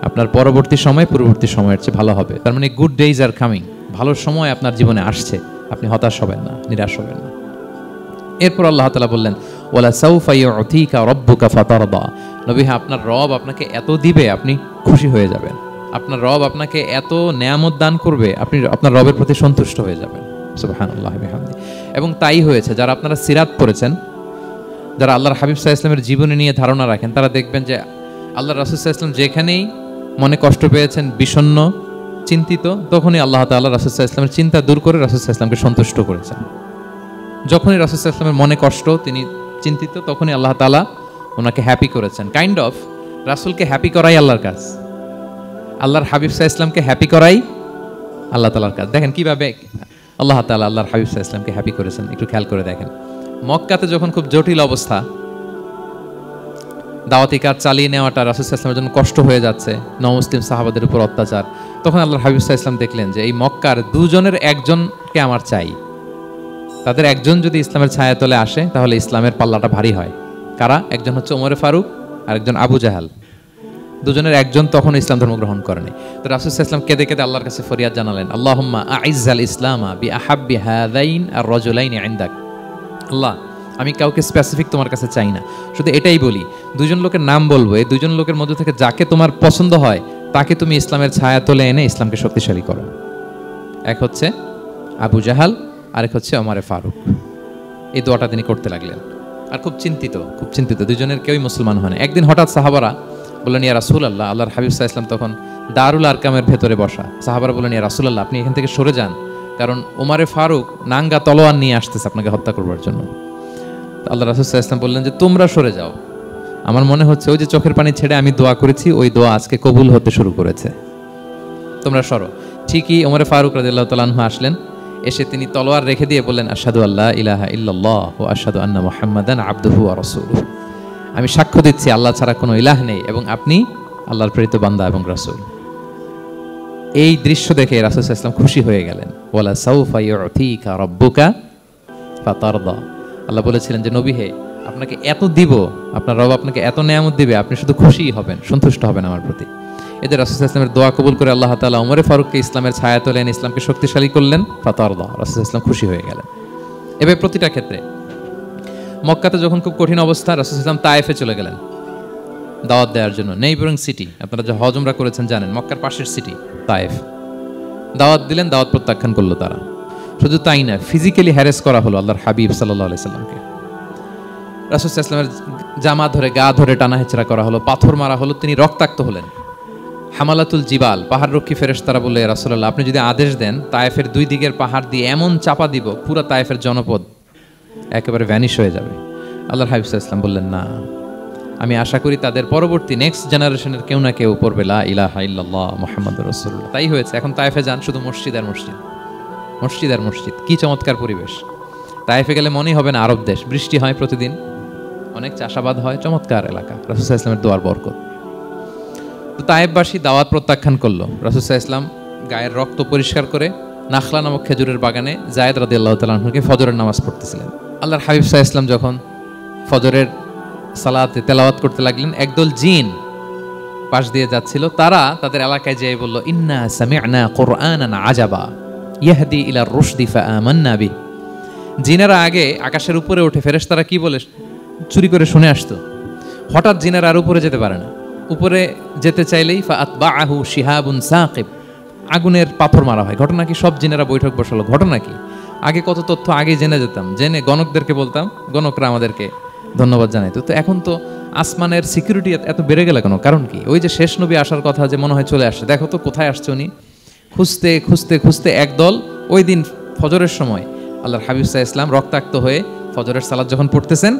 আপনার পরবর্তী সময় পূর্ববর্তী সময়ের চেয়ে ভালো হবে। তার মানে গুড ডেইজ আর কামিং, ভালো সময় আপনার জীবনে আসছে, আপনি হতাশ হবেন না, নিরাশ হবেন না। এরপর আল্লাহ তাআলা বললেন ওয়ালা সাউফা ইউতিকা রাব্বুকা ফাতারদা, নবী হ্যাঁ, আপনার রব আপনাকে এত দিবে আপনি খুশি হয়ে যাবেন, আপনার রব আপনাকে এত নেয়ামত দান করবে আপনি আপনার রবের প্রতি সন্তুষ্ট হয়ে যাবেন। সুবহানাল্লাহি ওয়া বিহামদিহি। এবং তাই হয়েছে। যারা আপনারা সিরাত পড়েছেন, যারা আল্লাহর হাবিব সাল্লাল্লাহু আলাইহি ওয়াসাল্লামের জীবনী নিয়ে ধারণা রাখেন, তারা দেখবেন যে আল্লাহর রাসূল সাল্লাল্লাহু আলাইহি ওয়াসাল্লাম যেখানেই মনে কষ্ট পেয়েছেন, বিষণ্ণ, চিন্তিত, তখনই আল্লাহ তাআলা রাসূল সাল্লাল্লাহু আলাইহি ওয়াসাল্লামের চিন্তা দূর করে রাসূল সাল্লাল্লাহু আলাইহি ওয়াসাল্লামকে সন্তুষ্ট করেছেন। যখনই রাসূল সাল্লাল্লাহু আলাইহি ওয়াসাল্লামের মনে কষ্ট, তিনি চিন্তিত, তখনই আল্লাহ তাআলা ওনাকে হ্যাপি করেছেন। কাইন্ড অফ রাসূলকে হ্যাপি করাই আল্লাহর কাজ, আল্লাহর হাবিব সাল্লাল্লাহু আলাইহি ওয়াসাল্লামকে হ্যাপি করাই আল্লাহ তাআলার কাজ। দেখেন কিভাবে আল্লাহ তাআলা আল্লাহর হাবিব সাল্লাল্লাহু আলাইহি ওয়াসাল্লামকে হ্যাপি করেছেন, একটু খেয়াল করে দেখেন। মক্কাতে যখন খুব জটিল অবস্থা, দাওয়াতি কাজ চালিয়ে নেওয়াটা রাসূল সাল্লাল্লাহু আলাইহি ওয়াসাল্লামের জন্য কষ্ট হয়ে যাচ্ছে, নমুসলিম সাহাবাদের উপর অত্যাচার, তখন আল্লাহর হাবিব সাল্লাল্লাহু আলাইহি ওয়াসাল্লাম দেখলেন যে এই মক্কার দুজনের একজনকে আমার চাই। তাদের একজন যদি ইসলামের ছায়াতলে আসে তাহলে ইসলামের পাল্লাটা ভারী হয়। কারা? একজন হচ্ছে ওমর ফারুক আর একজন আবু জাহাল। দুজনের একজন তখন ইসলাম ধর্ম গ্রহণ করেনি। তো রাসূল সাল্লাল্লাহু আলাইহি ওয়াসাল্লাম কেঁদে কেঁদে আল্লাহর কাছে ফরিয়াদ জানালেন, আল্লাহুম্মা আইজ্জাল ইসলামা বিআহাব্বি হাযাইন আর রাজুলাইনি ইনদাক। আল্লাহ, আমি কাউকে স্পেসিফিক তোমার কাছে চাই না, শুধু এটাই বলি, দুজন লোকের নাম বলবো, এই দুজন লোকের মধ্যে থেকে যাকে তোমার পছন্দ হয় তাকে তুমি ইসলামের ছায়াতলে এনে ইসলামকে শক্তিশালী করো। এক হচ্ছে আবু জাহাল, আরেক হচ্ছে ওমরে ফারুক। এই দোয়াটা তিনি করতে লাগলেন। আর খুব চিন্তিত, দুজনের কেউই মুসলমান হয় না। একদিন হঠাৎ সাহাবারা বললেন, ইয়া রাসূলুল্লাহ, আল্লাহর হাবিব সাল্লাল্লাহু আলাইহি ওয়াসাল্লাম তখন দারুল আরকামের ভেতরে বসা। সাহাবারা বললেন, ইয়া রাসূলুল্লাহ, আপনি এখান থেকে সরে যান, কারণ ওমরে ফারুক নাঙ্গা তলোয়ার নিয়ে আসতেছে আপনাকে হত্যা করবার জন্য। আল্লাহ রাসূল সাল্লাল্লাহু আলাইহি ওয়াসাল্লাম বললেন যে তোমরা সরে যাও, আমার মনে হচ্ছে ওই যে চোখের পানি ছেড়ে আমি দোয়া করেছি, ওই দোয়া আজকে কবুল হতে শুরু করেছে, তোমরা সরো। ঠিকই ওমরে ফারুক রাদিয়াল্লাহু তাআলা আনহু আসলেন, এসে তিনি তলোয়ার রেখে দিয়ে বললেন, আশহাদু আল্লা ইলাহা ইল্লাল্লাহ ওয়া আশহাদু আন্না মুহাম্মাদান আবদুহু ওয়া রাসূলুহু, আমি সাক্ষ্য দিচ্ছি আল্লাহ ছাড়া কোনো ইলাহ নেই এবং আপনি আল্লাহর প্রেরিত বান্দা এবং রাসূল। এই দৃশ্য দেখে রাসূল সাল্লাল্লাহু আলাইহি ওয়াসাল্লাম খুশি হয়ে গেলেন। ওয়ালা সাউফা ইউতিকা রাব্বুকা ফাতারদা, আল্লাহ বলেছিলেন যে নবী হে, আপনাকে এত দিব, আপনার রব আপনাকে এত নেয়ামত দিবে, আপনি শুধু খুশিই হবেন, সন্তুষ্ট হবেন আমার প্রতি। এদের রাসূল সাল্লাল্লাহু আলাইহি ওয়াসাল্লামের দোয়া কবুল করে আল্লাহ তাআলা ওমরে ফারুককে ইসলামের ছায়া তোলেন, ইসলামকে শক্তিশালী করলেন। ফাতারদা, রাসূল সাল্লাল্লাহু আলাইহি ওয়াসাল্লাম খুশি হয়ে গেলেন। এভাবে প্রতিটা ক্ষেত্রে। মক্কাতে যখন খুব কঠিন অবস্থা, রাসূল সাল্লাল্লাহু আলাইহি ওয়াসাল্লাম তায়েফে চলে গেলেন দাওয়াত দেওয়ার জন্য। নেইবারিং সিটি, আপনারা যে হজ উমরা করেছেন জানেন, মক্কার পাশের সিটি তায়েফ। দাওয়াত দিলেন, দাওয়াত প্রত্যাখ্যান করলো তারা। শুধু তাই না, ফিজিক্যালি হ্যারেস করা হলো আল্লাহর হাবিব সাল্লাল্লাহু আলাইহি সাল্লামকে। রাসূল সাল্লাল্লাহু আলাইহি ওয়াসাল্লামের জামা ধরে, গা ধরে টানা হেচড়া করা হলো, পাথর মারা হলো, তিনি রক্তাক্ত হলেন। হামালাতুল জিবাল, পাহাড়রক্ষী ফেরেশতারা বললে, ইয়া রাসূলুল্লাহ, আপনি যদি আদেশ দেন তায়েফের দুই দিকের পাহাড় দিয়ে এমন চাপা দিব, পুরো তায়েফের জনপদ একেবারে ভ্যানিশ হয়ে যাবে। আল্লাহর হাবিব সাল্লাল্লাহু আলাইহি ওয়াসাল্লাম বললেন, না, আমি আশা করি তাদের পরবর্তী নেক্সট জেনারেশনের কেউ না কেউ পড়বে লা ইলাহা ইল্লাল্লাহ মুহাম্মাদুর রাসূলুল্লাহ। তাই হয়েছে। এখন তায়েফে যান, শুধু মসজিদ আর মসজিদ, মসজিদ আর মসজিদ। কি চমৎকার পরিবেশ! তায়েফে গেলে মনেই হবে না আরব দেশ। বৃষ্টি হয় প্রতিদিন, অনেক চাষাবাদ হয়, চমৎকার এলাকা। রাসূল সাল্লাল্লাহু আলাইহি ওয়াসাল্লামের দোয়ার বরকত। তো তায়েফবাসী দাওয়াত প্রত্যাখ্যান করলো। রাসূল সাল্লাল্লাহু আলাইহি ওয়াসাল্লাম গায়ের রক্ত পরিষ্কার করে নাখলা নামক খেজুরের বাগানে যায়েদ রাদিয়াল্লাহু তাআলা আনহুকে ফজরের নামাজ পড়তেছিলেন। আল্লাহর হাবিব সাল্লাল্লাহু আলাইহি ওয়াসাল্লাম যখন ফজরের সালাতে তেলাওয়াত করতে লাগলেন, একদল জিন পাশ দিয়ে যাচ্ছিল। তারা তাদের এলাকায় যেয়ে বলল, ইন্না সামি'না কুরআনান আজাবা ইয়াহদি ইলা রুশদি ফাআমান্না বিহি। জিনেরা আগে আকাশের উপরে উঠে ফেরেশতারা কি বলে চুরি করে শুনে আসতো। হঠাৎ জিনেরা আর উপরে যেতে পারে না। উপরে যেতে চাইলেই ফাআতবাআহু শিহাবুন সাকিব, আগুনের পাথর মারা হয়। ঘটনা কি? সব জিনেরা বৈঠক বসালো। ঘটনা কি? আগে কত তথ্য আগে জেনে যেতাম, জেনে গণকদেরকে বলতাম, গণকরা আমাদেরকে ধন্যবাদ জানাইতো। তো এখন তো আসমানের সিকিউরিটি এত বেড়ে গেল কেন? কারণ কি? ওই যে শেষ নবী আসার কথা যে মনে হয় চলে আসছে, দেখো তো কোথায় আসছে উনি। খুঁজতে খুঁজতে খুঁজতে একদল ওই দিন ফজরের সময় আল্লাহর হাবিব সাল্লাল্লাহু আলাইহি ওয়াসাল্লাম রক্তাক্ত হয়ে ফজরের সালাত যখন পড়তেছেন,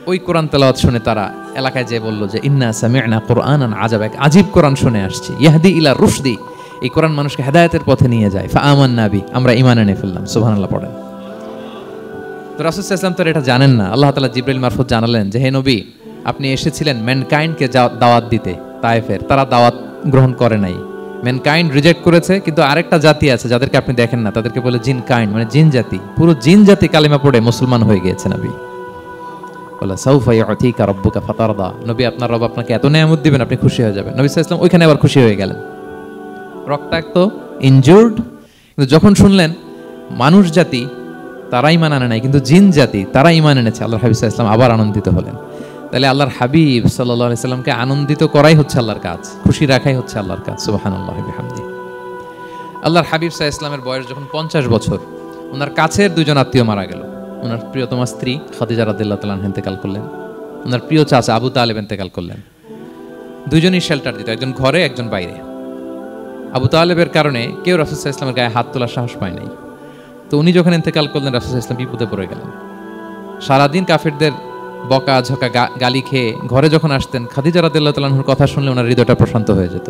ওই কোরআন তেলাওয়াত শুনে তারা এলাকায় যেয়ে বলল যে ইন্না সামি'না কুরআনান আজাবা, এক আজীব কোরআন শুনে আসছি, ইয়াহদি ইলা রুশদি, এই কোরআন মানুষকে হেদায়েতের পথে নিয়ে যায়। ফাআমান্না বিহি, আমরা ঈমান এনে ফেললাম। সুবহানাল্লাহ পড়েন। তো রাসূল সাল্লাল্লাহু আলাইহি ওয়াসাল্লাম তো এটা জানেন না। আল্লাহ তাআলা জিবরাইল মারফত জানালেন যে হে নবী, আপনি এসেছিলেন ম্যানকাইন্ডকে দাওয়াত দিতে তায়েফের, তারা দাওয়াত গ্রহণ করে নাই, ম্যানকাইন্ড রিজেক্ট করেছে। কিন্তু আরেকটা জাতি আছে যাদেরকে আপনি দেখেন না, তাদেরকে বলে জিন কাইন্ড, মানে জিন জাতি। পুরো জিন জাতি কালিমা পড়ে মুসলমান হয়ে গিয়েছে নবী। বলে সাউফা ইউতিকা রাব্বুকা ফাতারদা, নবী আপনার রব আপনাকে এত নেয়ামত দিবেন আপনি খুশি হয়ে যাবেন। নবী সাল্লাল্লাহু আলাইহি ওয়াসাল্লাম ওইখানে আবার খুশি হয়ে গেলেন, রক্তাক্ত, ইনজুর্ড। কিন্তু যখন শুনলেন মানুষ জাতি তারা ঈমান আনে নাই, কিন্তু জিন জাতি তারা ঈমান এনেছে, আল্লাহর হাবিব সাল্লাল্লাহু আলাইহি ওয়াসাল্লাম আবার আনন্দিত হলেন। তাহলে আল্লাহর হাবিব সাল্লাল্লাহু আলাইহি ওয়াসাল্লামকে আনন্দিত করাই হচ্ছে আল্লাহর কাজ, খুশি রাখাই হচ্ছে আল্লাহর কাজ। সুবহানাল্লাহি ওয়া বিহামদিহি। আল্লাহর হাবিব সাল্লাল্লাহু আলাইহি ওয়াসাল্লামের বয়স যখন 50 বছর, ওনার কাছের দুজন আত্মীয় মারা গেল। ওনার প্রিয়তমা স্ত্রী খাদিজা রাদিয়াল্লাহু তাআলা আনহা ইন্তেকাল করলেন, ওনার প্রিয় চাচা আবু তালেব ইন্তেকাল করলেন। দুজনই শেল্টার দিত, একজন ঘরে একজন বাইরে। আবু তালেবের কারণে কেউ রাসূল সাল্লাল্লাহু আলাইহি ওয়াসাল্লামের গায়ে হাত তোলার সাহস পায় নাই। তো উনি যখন ইন্তেকাল করলেন, রাসূল সাল্লাল্লাহু আলাইহি ওয়াসাল্লাম বিপদে পড়ে গেলেন। সারাদিন কাফেরদের বকা ঝকা গালি খেয়ে ঘরে যখন আসতেন, খাদিজা রাদিয়াল্লাহু তাআলা আনহার কথা শুনলে ওনার হৃদয়টা প্রশান্ত হয়ে যেত।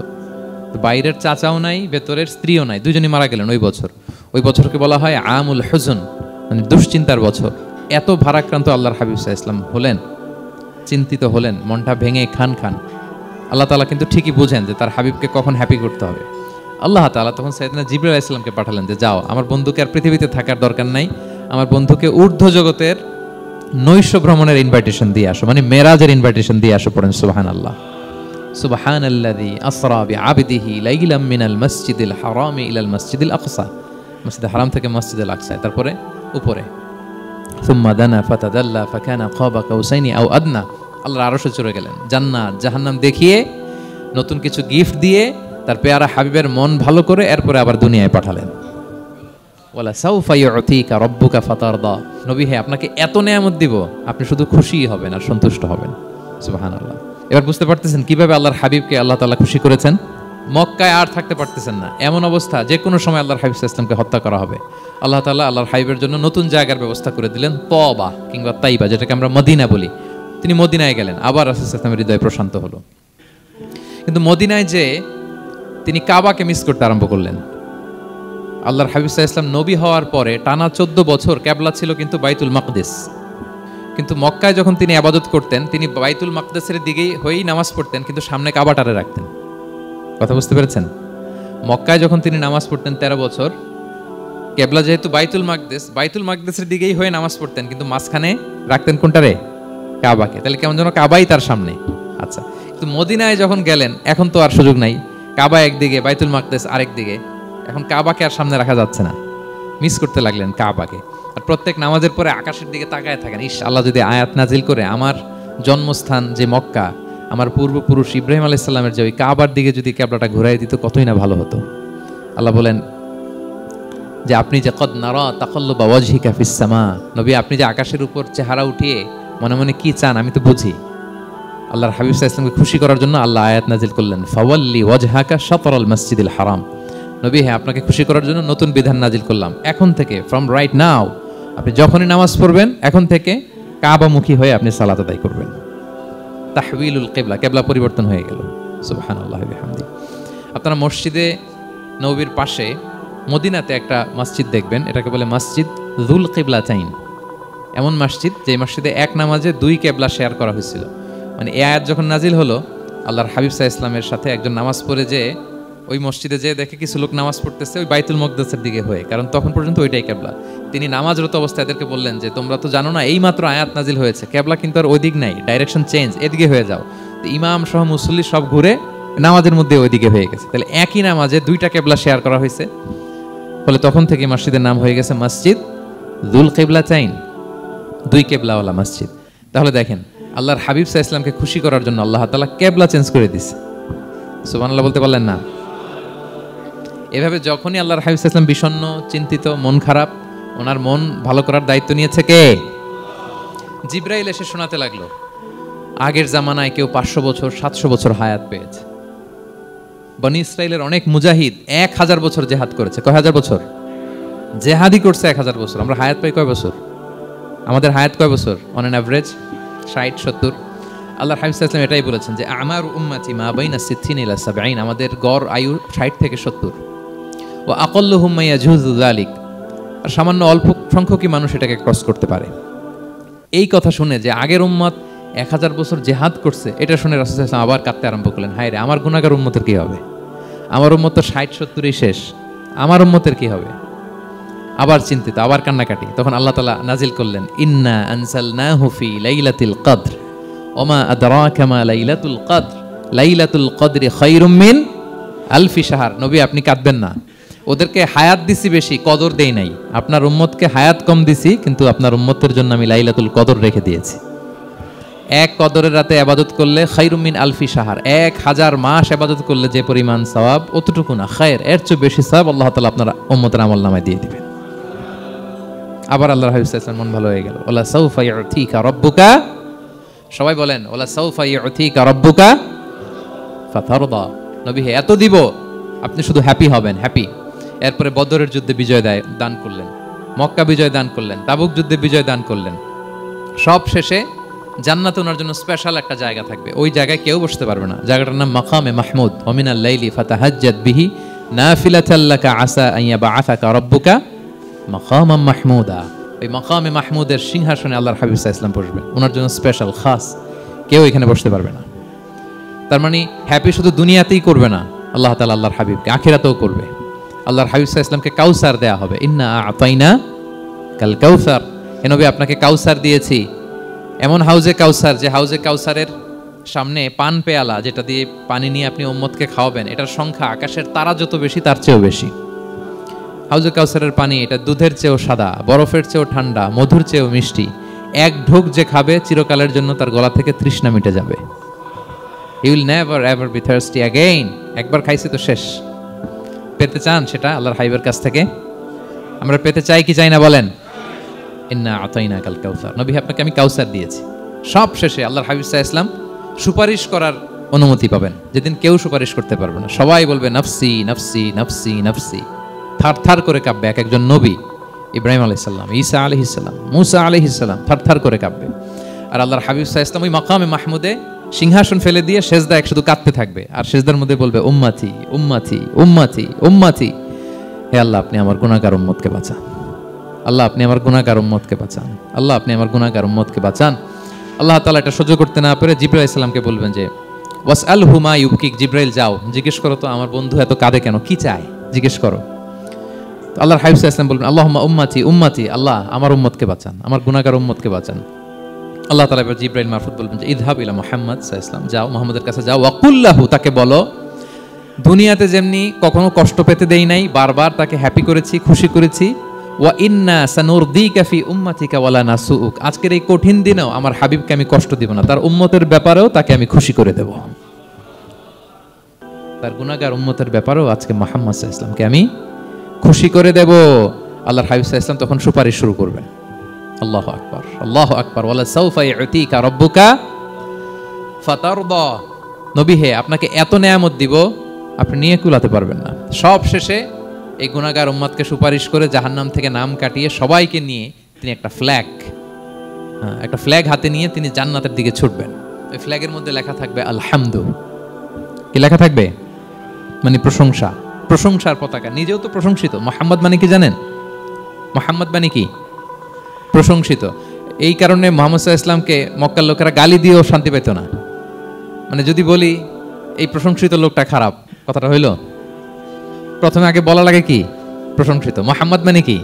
তো বাইরের চাচাও নাই, ভেতরের স্ত্রীও নাই, দুজনই মারা গেলেন ওই বছর। ওই বছরকে বলা হয় আমুল হুজন, মানে দুশ্চিন্তার বছর। এত ভারাক্রান্ত আল্লাহর হাবিব সাল্লাল্লাহু আলাইহি ওয়াসাল্লাম হলেন, চিন্তিত হলেন, মনটা ভেঙে খান। আল্লাহ তাআলা কিন্তু ঠিকই বুঝেন যে তার হাবিবকে কখন হ্যাপি করতে হবে। আল্লাহ তাআলা তখন সাইয়েদনা জিবরাইল আলাইহিস সালামকে পাঠালেন যে যাও, আমার বন্ধুকে আর পৃথিবীতে থাকার দরকার নাই, আমার বন্ধুকে ঊর্ধ্ব জগতের নৈশ ভ্রমণের ইনভাইটেশন দিয়ে আসো, মানে মেরাজের ইনভাইটেশন দিয়ে আসো। পড়েন সুবহানাল্লাহ। সুবহানাল্লাযী আসরা বিআবদিহি লাইলাম মিনাল মাসজিদিল হারামি ইলাল মাসজিদিল আকসা, মসজিদুল হারাম থেকে মসজিদুল আকসা, তারপরে উপরে। সুম্মা দানা ফাতাদাল্লা ফাকানা কাবা কাউসাইনি আও আদনা, আল্লাহর আরশে চড়ে গেলেন, জান্নাত জাহান্নাম দেখিয়ে, নতুন কিছু গিফট দিয়ে, তার পেয়ারা হাবিবের মন ভালো করে এরপরে আবার দুনিয়ায় পাঠালেন। ওয়ালা সাউফা ইউতিকা রাব্বুকা ফাতারদা, নবী হে আপনাকে এত নেয়ামত দিব আপনি শুধু খুশি হবেন আর সন্তুষ্ট হবেন। সুবহানাল্লাহ। এবার বুঝতে পারতেছেন কিভাবে আল্লাহর হাবিবকে আল্লাহ তাআলা খুশি করেছেন। মক্কায় আর থাকতে পারতেছেন না, এমন অবস্থা যে কোনো সময় আল্লাহর হাবিব সাল্লাল্লাহু আলাইহি ওয়াসাল্লামকে হত্যা করা হবে। আল্লাহ তাআলা আল্লাহর হাবিবের জন্য নতুন জায়গার ব্যবস্থা করে দিলেন, তওবা কিংবা তাইবা, যেটাকে আমরা মদিনা বলি। তিনি মদিনায় গেলেন, আবার রাসূল সাল্লাল্লাহু আলাইহি ওয়াসাল্লামের হৃদয় প্রশান্ত হলো। কিন্তু মদিনায় যে তিনি কাবাকে মিস করতে আরম্ভ করলেন। আল্লাহর হাবিব সাল্লাল্লাহু আলাইহি ওয়াসাল্লাম নবী হওয়ার পরে টানা 14 বছর কিবলা ছিল কিন্তু বাইতুল মাকদিস। কিন্তু মক্কায় যখন তিনি ইবাদত করতেন, তিনি বাইতুল মাকদিসের দিকেই হয়েই নামাজ পড়তেন, কিন্তু সামনে কাবাটারে রাখতেন। কথা বুঝতে পেরেছেন? মক্কায় যখন তিনি নামাজ পড়তেন 13 বছর, কিবলা যেহেতু বাইতুল মাকদিসের দিকেই হয়ে নামাজ পড়তেন, কিন্তু মাঝখানে রাখতেন কোনটারে? কাবাকে। তাহলে কেমন যেন কাবাই তার সামনে। আচ্ছা, কিন্তু মদিনায় যখন গেলেন এখন তো আর সুযোগ নাই, কাবা একদিকে, বাইতুল মাকদিস আরেক দিকে, এখন কাবাকে আর সামনে রাখা যাচ্ছে না, মিস করতে লাগলেন কাবাকে। আর প্রত্যেক নামাজের পরে আকাশের দিকে তাকায় থাকেন, ইস আল্লাহ যদি আয়াত নাজিল করে আমার জন্মস্থান যে মক্কা, আমার পূর্বপুরুষ ইব্রাহিম আলাইহিস সালামের যে ওই কাবার দিকে যদি কিবলাটা ঘুরাই দিত কতই না ভালো হতো। আল্লাহ বলেন যে আপনি যে কদ নারা তাকাল্লুবা ওয়াজহিকা ফিস সামা, নবী আপনি যে আকাশের উপর চেহারা উঠিয়ে মনে মনে কি চান আমি তো বুঝি। আল্লাহর হাবিব সাল্লাল্লাহু আলাইহি ওয়াসাল্লামকে খুশি করার জন্য আল্লাহ আয়াত নাজিল করলেন, ফাওয়াল্লি ওয়াজহাকা শাতরাল মাসজিদিল হারাম। নবী হ্যাঁ, আপনাকে খুশি করার জন্য নতুন বিধান নাজিল করলাম, এখন থেকে ফ্রম রাইট নাও আপনি যখনই নামাজ পড়বেন এখন থেকে কাবামুখী হয়ে আপনি সালাত আদায় করবেন। তাহওয়িলুল কিবলা, কিবলা পরিবর্তন হয়ে গেল। সুবহানাল্লাহি ওয়া বিহামদিহি। আপনারা মসজিদে নববীর পাশে মদিনাতে একটা মসজিদ দেখবেন, এটাকে বলে মসজিদ যুল কিবলাতাইন। এমন মসজিদ যে মসজিদে এক নামাজে 2 কিবলা শেয়ার করা হয়েছিল। মানে এই আয়াত যখন নাজিল হলো, আল্লাহর হাবিব সাল্লাল্লাহু আলাইহি ওয়াসাল্লামের সাথে একজন নামাজ পড়ে যে ওই মসজিদে যে দেখে কিছু লোক নামাজ পড়তেছে ওই বাইতুল মাকদিসের দিকে হয়ে, কারণ তখন পর্যন্ত ওইটাই কিবলা। তিনি নামাজরত অবস্থায় এদেরকে বললেন যে তোমরা তো জানো না এই মাত্র আয়াত নাজিল হয়েছে, কিবলা কিন্তু আর ওই দিক নাই, ডাইরেকশন চেঞ্জ, এদিকে হয়ে যাও। তো ইমাম সহ মুসল্লি সব ঘুরে নামাজের মধ্যে ওইদিকে হয়ে গেছে। তাহলে একই নামাজে 2টা কিবলা শেয়ার করা হয়েছে, ফলে তখন থেকে মসজিদের নাম হয়ে গেছে মসজিদ যুল কিবলাতাইন, 2 কিবলাওয়ালা মসজিদ। তাহলে দেখেন আল্লাহর হাবিব সাল্লাল্লাহু আলাইহি ওয়াসাল্লামকে খুশি করার জন্য আল্লাহ তাআলা কিবলা চেঞ্জ করে দিয়েছে। সুবহানাল্লাহ বলতে পারলেন না? এভাবে যখনই আল্লাহর হাবিব সাল্লাল্লাহু আলাইহি ওয়াসাল্লাম বিষণ্ণ, চিন্তিত, মন খারাপ, ওনার মন ভালো করার দায়িত্ব নিয়েছে কে? জিবরাইল এসে শোনাতে লাগলো আগের জামানায় কেউ 500 বছর 700 বছর হায়াত পেয়েছে। বনি ইসরাইলের অনেক মুজাহিদ 1000 বছর জিহাদ করেছে। কয় হাজার বছর জিহাদই করছে? 1000 বছর। আমরা হায়াত পাই কয় বছর? আমাদের হায়াত কয় বছর অন অ্যান এভারেজ? 60-70। আল্লাহর হাবিব সাল্লাল্লাহু আলাইহি ওয়াসাল্লাম এটাই বলেছেন যে আমার উম্মতি মা বাইনা 60 ইলা 70, আমাদের গড় আয়ু 60 থেকে 70। ওয়া আকাল্লুহুম মা ইয়াজুযু যালিক, আর সামান্য অল্প সংখ্যকই মানুষ এটাকে ক্রস করতে পারে। এই কথা শুনে যে আগের উম্মত 1000 বছর জিহাদ করছে, এটা শুনে রাসূল সাল্লাল্লাহু আলাইহি ওয়াসাল্লাম আবার কাঁদতে আরম্ভ করলেন, হায় রে আমার গুনাহগার উম্মতের কি হবে? আমার উম্মত তো 60-70ই শেষ, আমার উম্মতের কি হবে? আবার চিন্তিত, আবার কান্নাকাটি। তখন আল্লাহ তাআলা নাজিল করলেন, ইন্না আনসালনাহু ফি লাইলাতিল কদর ওমা আদরাকা মা লাইলাতুল কদর লাইলাতুল কদরি খায়রুম মিন আলফি শাহর। নবী আপনি কাঁদবেন না, ওদেরকে হায়াত দিছি বেশি, কদর দেই নাই। আপনার উম্মতকে হায়াত কম দিছি, কিন্তু আপনার উম্মতের জন্য আমি লাইলাতুল কদর রেখে দিয়েছি। এক কদরের রাতে ইবাদত করলে খায়রুম মিন আলফি শাহর, 1000 মাস ইবাদত করলে যে পরিমাণ সওয়াব অতটুকু না, খায়ের এর চেয়ে বেশি সওয়াব আল্লাহ তাআলা আপনার উম্মতের আমলনামায় দিয়ে দিবেন। আবার আল্লাহর হাবিব সাল্লাল্লাহু আলাইহি ওয়াসাল্লাম মন ভালো হয়ে গেল। ওয়ালা সাউফা ইউতিকা রাব্বুকা, সবাই বলেন ওয়ালা সাউফা ইউতিকা রাব্বুকা ফাতারদা। নবী হে এত দিব আপনি শুধু হ্যাপি হবেন, হ্যাপি। এরপরে বদরের যুদ্ধে বিজয় দান করলেন, মক্কা বিজয় দান করলেন, তাবুক যুদ্ধে বিজয় দান করলেন। সব শেষে জান্নাতে ওনার জন্য স্পেশাল একটা জায়গা থাকবে, ওই জায়গায় কেউ বসতে পারবে না। জায়গাটার নাম মাকামে মাহমুদ। ওয়া মিনাল লাইলি ফাতাহাজ্জাদ বিহি নাফিলাতাল লাকা আসা আন ইয়াবআসাকা রাব্বুকা মাকামান মাহমুদা। ওই মাকামে মাহমুদের সিংহাসনে আল্লাহর হাবিব সাল্লাল্লাহু আলাইহি ওয়াসাল্লাম বসবেন, ওনার জন্য স্পেশাল খাস, কেউ এখানে বসতে পারবে না। তার মানে হ্যাপি শুধু দুনিয়াতেই করবে না আল্লাহ তাআলা আল্লাহর হাবিবকে, আখিরাতেও করবে। আল্লাহর হাবিব সাল্লাল্লাহু আলাইহি ওয়াসাল্লামকে কাউসার দেয়া হবে, ইন্না আ'তাইনা কাল কাউসার। হে নবী আপনাকে কাউসার দিয়েছি, এমন হাউজে কাউসার যে হাউজে কাউসারের সামনে পান পেয়ালা, যেটা দিয়ে পানি নিয়ে আপনি উম্মতকে খাওয়াবেন, এটার সংখ্যা আকাশের তারা যত বেশি তার চেয়েও বেশি। হাউজে কাউসারের পানি এটা দুধের চেয়েও সাদা, বরফের চেয়েও ঠান্ডা, মধুর চেয়েও মিষ্টি। এক ঢোক যে খাবে চিরকালের জন্য তার গলা থেকে তৃষ্ণা মিটে যাবে। He will never ever be thirsty again. একবার খাইছে তো শেষ। পেতে চান সেটা আল্লাহর হাবিবের কাছ থেকে? আমরা পেতে চাই কি চাই না বলেন? ইন্না আতাইনাকাল কাউসার, নবী আপনাকে আমি কাউসার দিয়েছি। সব শেষে আল্লাহর হাবিব সাল্লাল্লাহু আলাইহি ওয়াসাল্লাম সুপারিশ করার অনুমতি পাবেন, যেদিন কেউ সুপারিশ করতে পারবে না। সবাই বলবে নাফসি নাফসি নাফসি নাফসি, থার থার করে কাঁপবে। এক একজন নবী, ইব্রাহিম আলাইহিস সালাম, ঈসা আলাইহিস সালাম, মুসা আলাইহিস সালাম, থার থার করে কাঁপবে। আর আল্লাহর হাবিব সাল্লাল্লাহু আলাইহি ওয়াসাল্লাম ওই মাকামে মাহমুদে সিংহাসন ফেলে দিয়ে সেজদায় শুধু কাঁদতে থাকবে, আর সেজদার মধ্যে বলবে উম্মতি উম্মতি উম্মতি উম্মতি। হে আল্লাহ, আপনি আমার গুনাহগার উম্মতকে বাঁচান। আল্লাহ, আপনি আমার গুনাহগার উম্মতকে বাঁচান। আল্লাহ, আপনি আমার গুনাহগার উম্মতকে বাঁচান। আল্লাহ তাআলা এটা সহ্য করতে না পেরে জিবরাইল আলাইহিস সালামকে বলবেন যে ওয়াসআলহু মা ইউবকিক, জিবরাইল যাও জিজ্ঞেস করো তো আমার বন্ধু এত কাঁদে কেন, কি চায় জিজ্ঞেস করো। তো আল্লাহর হাবিব সাল্লাল্লাহু আলাইহি ওয়াসাল্লাম বলবেন আল্লাহুম্মা উম্মতি উম্মতি, আল্লাহ আমার উম্মতকে বাঁচান, আমার গুনাহগার উম্মতকে বাঁচান। আল্লাহ তাআলা এবার জিবরাইল মারফত বলবেন যে ইযহাব ইলা মুহাম্মদ সাল্লাল্লাহু আলাইহি ওয়াসাল্লাম, যাও মুহাম্মদের কাছে যাও, ওয়াকুল লাহু, তাকে বলো দুনিয়াতে যেমনি কখনো কষ্ট পেতে দেই নাই, বারবার তাকে হ্যাপি করেছি, খুশি করেছি। ওয়া ইন্না সানুরদিকা ফি উম্মাতিকা ওয়ালা নাসুউক, আজকের এই কঠিন দিনেও আমার হাবিবকে আমি কষ্ট দিব না, তার উম্মতের ব্যাপারেও তাকে আমি খুশি করে দেব। তার গুনাহগার উম্মতের ব্যাপারেও আজকে মুহাম্মদ সাল্লাল্লাহু আলাইহি ওয়াসাল্লামকে আমি খুশি করে দেব। আল্লাহর হাবিব সাল্লাল্লাহু আলাইহি ওয়াসাল্লাম তখন সুপারিশ শুরু করবেন। আল্লাহু আকবার, আল্লাহু আকবার। ওয়ালা সাউফা ইউতিকা রাব্বুকা ফাতারদা, নবী হে আপনাকে এত নেয়ামত দিব আপনি নিয়ে কুলাতে পারবেন না। সব শেষে এই গুনাহগার উম্মতকে সুপারিশ করে জাহান্নাম থেকে নাম কাটিয়ে সবাইকে নিয়ে তিনি একটা ফ্ল্যাগ হাতে নিয়ে তিনি জান্নাতের দিকে ছুটবেন। ওই ফ্ল্যাগের মধ্যে লেখা থাকবে আলহামদু। কি লেখা থাকবে? মানে প্রশংসা, প্রশংসার পতাকা। নিজেও তো প্রশংসিত। মুহাম্মদ মানে কি জানেন? মুহাম্মদ মানে কি? প্রশংসিত। এই কারণে মুহাম্মদ সাল্লাল্লাহু আলাইহি ওয়াসাল্লামকে মক্কার লোকেরা গালি দিয়েও শান্তি পেত না। মানে যদি বলি এই প্রশংসিত লোকটা খারাপ, কথাটা হইল? প্রথমে আগে বলা লাগে কি? প্রশংসিত। মুহাম্মদ মানে কি?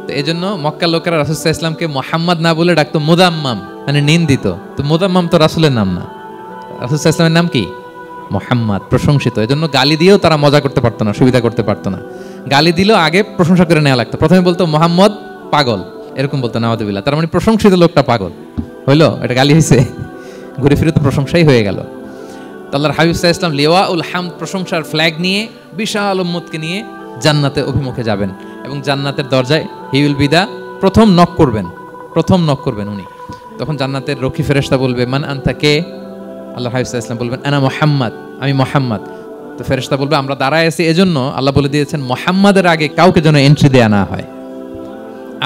তো এই জন্য মক্কার লোকেরা রাসূল সাল্লাল্লাহু আলাইহি ওয়াসাল্লামকে মুহাম্মদ না বলে ডাকতো মুদাম্মাম, মানে নিন্দিত। তো মুদাম্মাম তো রাসূলের নাম না, রাসূল সাল্লাল্লাহু আলাইহি ওয়াসাল্লামের নাম কি? মুহাম্মদ, প্রশংসিত। এই জন্য গালি দিয়েও তারা মজা করতে পারতো না, সুবিধা করতে পারতো না। গালি দিলেও আগে প্রশংসা করে নেওয়া লাগতো। প্রথমে বলতো মুহাম্মদ পাগল, এরকম বলতো নাউযুবিল্লাহ। তার মানে প্রশংসিত লোকটা পাগল হইলো, এটা গালি হয়েছে? ঘুরে ফিরে তো প্রশংসাই হয়ে গেল। আল্লাহর হাবিব সাল্লাল্লাহু আলাইহি ওয়াসাল্লাম লিওয়াউল হামদ, প্রশংসার ফ্ল্যাগ নিয়ে বিশাল উম্মতকে নিয়ে জান্নাতে অভিমুখে যাবেন এবং জান্নাতের দরজায় হি উইল বি দা প্রথম নক করবেন উনি। তখন জান্নাতের রক্ষী ফেরেশতা বলবে মান আনতা, কে? আল্লাহর হাবিব সাল্লাল্লাহু আলাইহি ওয়াসাল্লাম বলবেন আনা মুহাম্মদ, আমি মুহাম্মদ। তো ফেরেশতা বলবে আমরা দাঁড়ায় আছি এজন্য আল্লাহ বলে দিয়েছেন মুহাম্মাদের আগে কাউকে যেন এন্ট্রি দেয়া না হয়,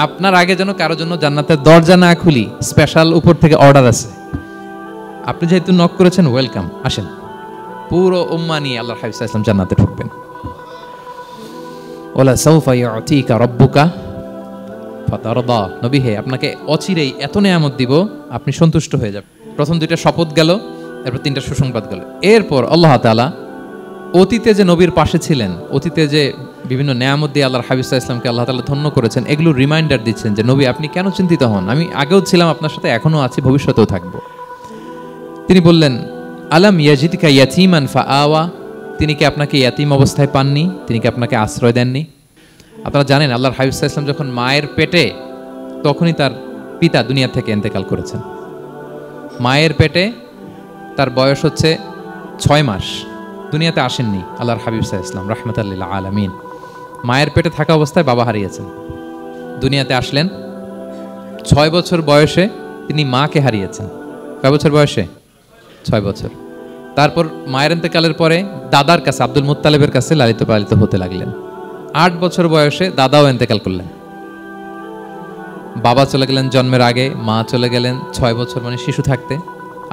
আপনার আগে যেন কারো জন্য জান্নাতের দরজা না খুলি, স্পেশাল উপর থেকে অর্ডার আছে। আপনি যেহেতু নক করেছেন, ওয়েলকাম, আসেন। পুরো উম্মাহ নিয়ে আল্লাহর হাবিব সাল্লাল্লাহু আলাইহি ওয়াসাল্লাম জান্নাতে ঢুকবেন। ওয়ালা সাউফা ইউতিকা রাব্বুকা ফাতারদা, নবী হে আপনাকে অচিরেই এত নেয়ামত দিব আপনি সন্তুষ্ট হয়ে যাবেন। প্রথম দুইটা শপথ গেল, এরপর তিনটা সুসংবাদ গেল। এরপর আল্লাহ তাআলা অতীতে যে নবীর পাশে ছিলেন, অতীতে যে বিভিন্ন নেয়ামত দিয়ে আল্লাহর হাবিব সাল্লাল্লাহু আলাইহি ওয়াসাল্লামকে আল্লাহ তাআলা ধন্য করেছেন, এগুলো রিমাইন্ডার দিচ্ছেন যে নবী আপনি কেন চিন্তিত হন, আমি আগেও ছিলাম আপনার সাথে, এখনো আছি, ভবিষ্যতেও থাকবো। তিনি বললেন আলাম ইয়াজিদকা ইয়াতীমান ফাআওয়া, তিনি কি আপনাকে ইয়াতীম অবস্থায় পাননি, তিনি কি আপনাকে আশ্রয় দেননি? আপনারা জানেন আল্লাহর হাবিব সাল্লাল্লাহু আলাইহি ওয়াসাল্লাম যখন মায়ের পেটে, তখনই তার পিতা দুনিয়া থেকে ইন্তেকাল করেছেন। মায়ের পেটে তার বয়স হচ্ছে 6 মাস, দুনিয়াতে আসেননি আল্লাহর হাবিব সাল্লাল্লাহু আলাইহি ওয়াসাল্লাম রাহমাতাল লিল আলামিন। মায়ের পেটে থাকা অবস্থায় বাবা হারিয়েছেন, দুনিয়াতে আসলেন 6 বছর বয়সে তিনি মাকে হারিয়েছেন। কয় বছর বয়সে? 6 বছর। তারপর মায়ের ইন্তেকালের পরে দাদার কাছে, আব্দুল মুত্তালিবের কাছে লালিত পালিত হতে লাগলেন। 8 বছর বয়সে দাদাও ইন্তেকাল করলেন। বাবা চলে গেলেন জন্মের আগে, মা চলে গেলেন 6 বছর মানে শিশু থাকতে।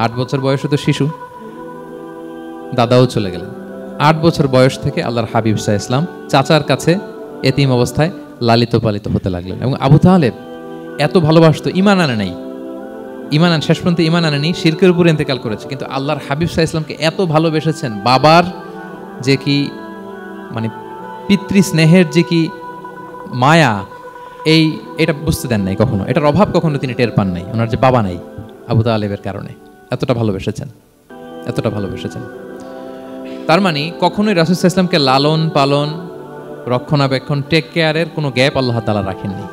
8 বছর বয়সে তো শিশু, দাদাও চলে গেলেন। 8 বছর বয়স থেকে আল্লাহর হাবিব সাল্লাল্লাহু আলাইহি ওয়াসাল্লাম চাচার কাছে এতিম অবস্থায় লালিত পালিত হতে লাগলেন। এবং আবু তালেব এত ভালোবাসতো, ইমান আনে নাই, শেষ পর্যন্ত ইমান আনেনি, শিরকের উপরে ইন্তেকাল করেছে। কিন্তু আল্লাহর হাবিব সাল্লাল্লাহু আলাইহি ওয়াসাল্লামকে এত ভালোবেসেছেন, বাবার যে কি মানে পিতৃ স্নেহের যে কি মায়া, এটা বুঝতে দেন নাই কখনো, এটার অভাব কখনো তিনি টের পান নাই। ওনার যে বাবা নাই, আবু তালেবের কারণে এতটা ভালোবেসেছেন। তার মানে কখনোই রাসূল সাল্লাল্লাহু আলাইহি ওয়াসাল্লামকে লালন পালন, রক্ষণাবেক্ষণ, টেক কেয়ারের কোনো গ্যাপ আল্লাহ তাআলা রাখেননি।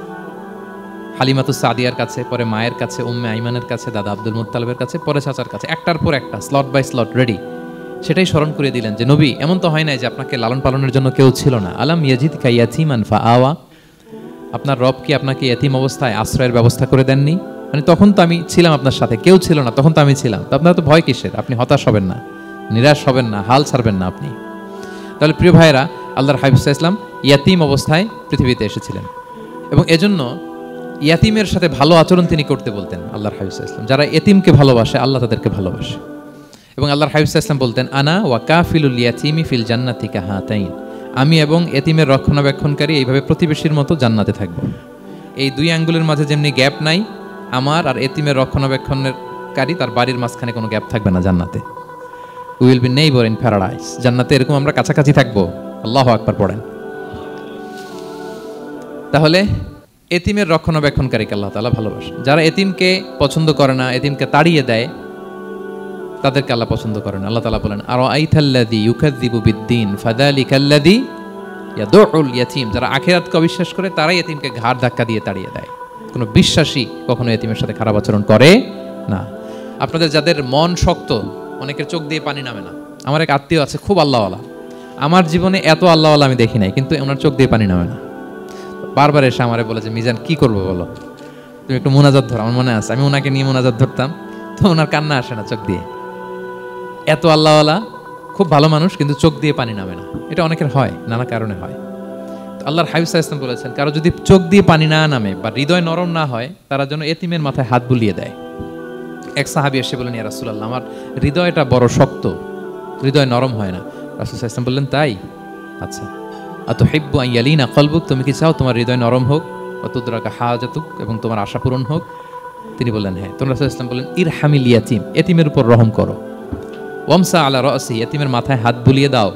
হালিমাতুস সাদিয়ার কাছে, পরে মায়ের কাছে, উম্মে আইমানের কাছে, দাদা আব্দুল মুত্তালিবের কাছে, পরে চাচার কাছে, একটার পর একটা স্লট বাই স্লট রেডি। সেটাই স্মরণ করে দিলেন যে নবী এমন তো হয় নাই যে আপনাকে লালন পালনের জন্য কেউ ছিল না। আলাম ইয়াজিদকা ইয়াতীমান ফাআওয়া, আপনার রব কি আপনাকে এতিম অবস্থায় আশ্রয়ের ব্যবস্থা করে দেননি? মানে তখন তো আমি ছিলাম আপনার সাথে, কেউ ছিল না, তখন তো আমি ছিলাম। তো আপনার তো ভয় কিসের? আপনি হতাশ হবেন না, নিরাশ হবেন না, হাল ছাড়বেন না আপনি। তাহলে প্রিয় ভাইয়েরা, আল্লাহর হাবিব সাল্লাল্লাহু আলাইহি ওয়াসাল্লাম ইয়াতিম অবস্থায় পৃথিবীতে এসেছিলেন এবং এজন্য ইয়াতিমের সাথে ভালো আচরণ তিনি করতে বলতেন আল্লাহর হাবিব সাল্লাল্লাহু আলাইহি ওয়াসাল্লাম। যারা এতিমকে ভালোবাসে, আল্লাহ তাদেরকে ভালোবাসে। এবং আল্লাহর হাবিব সাল্লাল্লাহু আলাইহি ওয়াসাল্লাম বলতেন, আনা ওয়া কাফিলুল ইয়াতিমি ফিল জান্নাতি কাহাতাইন, আমি এবং এতিমের রক্ষণাবেক্ষণকারী এইভাবে প্রতিবেশীর মতো জান্নাতে থাকব। এই দুই আঙ্গুলের মাঝে যেমনি গ্যাপ নাই, আমার আর এতিমের রক্ষণাবেক্ষণকারী তার বাড়ির মাঝখানে কোনো গ্যাপ থাকবে না জান্নাতে। We will be neighbour in paradise. জান্নাতে এরকম আমরা কাছাকাছি থাকবো। আল্লাহু আকবার পড়েন। তাহলে এতিমের রক্ষণাবেক্ষণকারীকে আল্লাহ তাআলা ভালোবাসেন। যারা এতিমকে পছন্দ করে না, এতিমকে তাড়িয়ে দেয়, তাদেরকে আল্লাহ পছন্দ করেন। আল্লাহ তাআলা বলেন, আরাআইতাল্লাযী ইউকাযযিবু বিদ্দীন ফাযালিকাল্লাযী ইয়াদউল ইয়াতীম। যারা আখিরাতকে অবিশ্বাস করে তারাই এতিমকে ঘাড় ধাক্কা দিয়ে তাড়িয়ে দেয়। কোনো বিশ্বাসী কখনো এতিমের সাথে খারাপ আচরণ করে না। আপনাদের যাদের মন শক্ত, অনেকের চোখ দিয়ে পানি নামে না। আমার এক আত্মীয় আছে, খুব আল্লাহওয়ালা। আমার জীবনে এত আল্লাহওয়ালা আমি দেখি নাই, কিন্তু ওনার চোখ দিয়ে পানি নামে না। বারবার এসে আমারে বলে যে, মিজান কি করবো বলো, তুমি একটু মোনাজাত ধরো। আমার মনে আছে আমি ওনাকে নিয়ে মোনাজাত ধরতাম, তো ওনার কান্না আসে না চোখ দিয়ে। এত আল্লাহওয়ালা, খুব ভালো মানুষ, কিন্তু চোখ দিয়ে পানি নামে না। এটা অনেকের হয়, নানা কারণে হয়। তো আল্লাহর হাবিব সাল্লাল্লাহু আলাইহি ওয়াসাল্লাম বলেছেন, কারো যদি চোখ দিয়ে পানি না নামে বা হৃদয় নরম না হয়, তারা যেন এতিমের মাথায় হাত বুলিয়ে দেয়। এক সাহাবী এসে বলেন, ইয়া রাসূলুল্লাহ, আমার হৃদয়টা বড় শক্ত, হৃদয় নরম হয় না। রাসূল সাল্লাল্লাহু আলাইহি ওয়াসাল্লাম বললেন, তাই? আচ্ছা, আতুহিব্বু আন ইয়ালিনা কলবুক, তুমি কি চাও তোমার হৃদয় নরম হোক, ওয়া তুদরাকা হাজাতুক, এবং তোমার আশা পূরণ হোক? তিনি বললেন, হ্যাঁ। তো রাসূল সাল্লাল্লাহু আলাইহি ওয়াসাল্লাম বললেন, ইরহামিল ইয়াতীম, এতিমের উপর রহম করো। ওয়ামসা আলা রাসি, এতিমের মাথায় হাত বুলিয়ে দাও।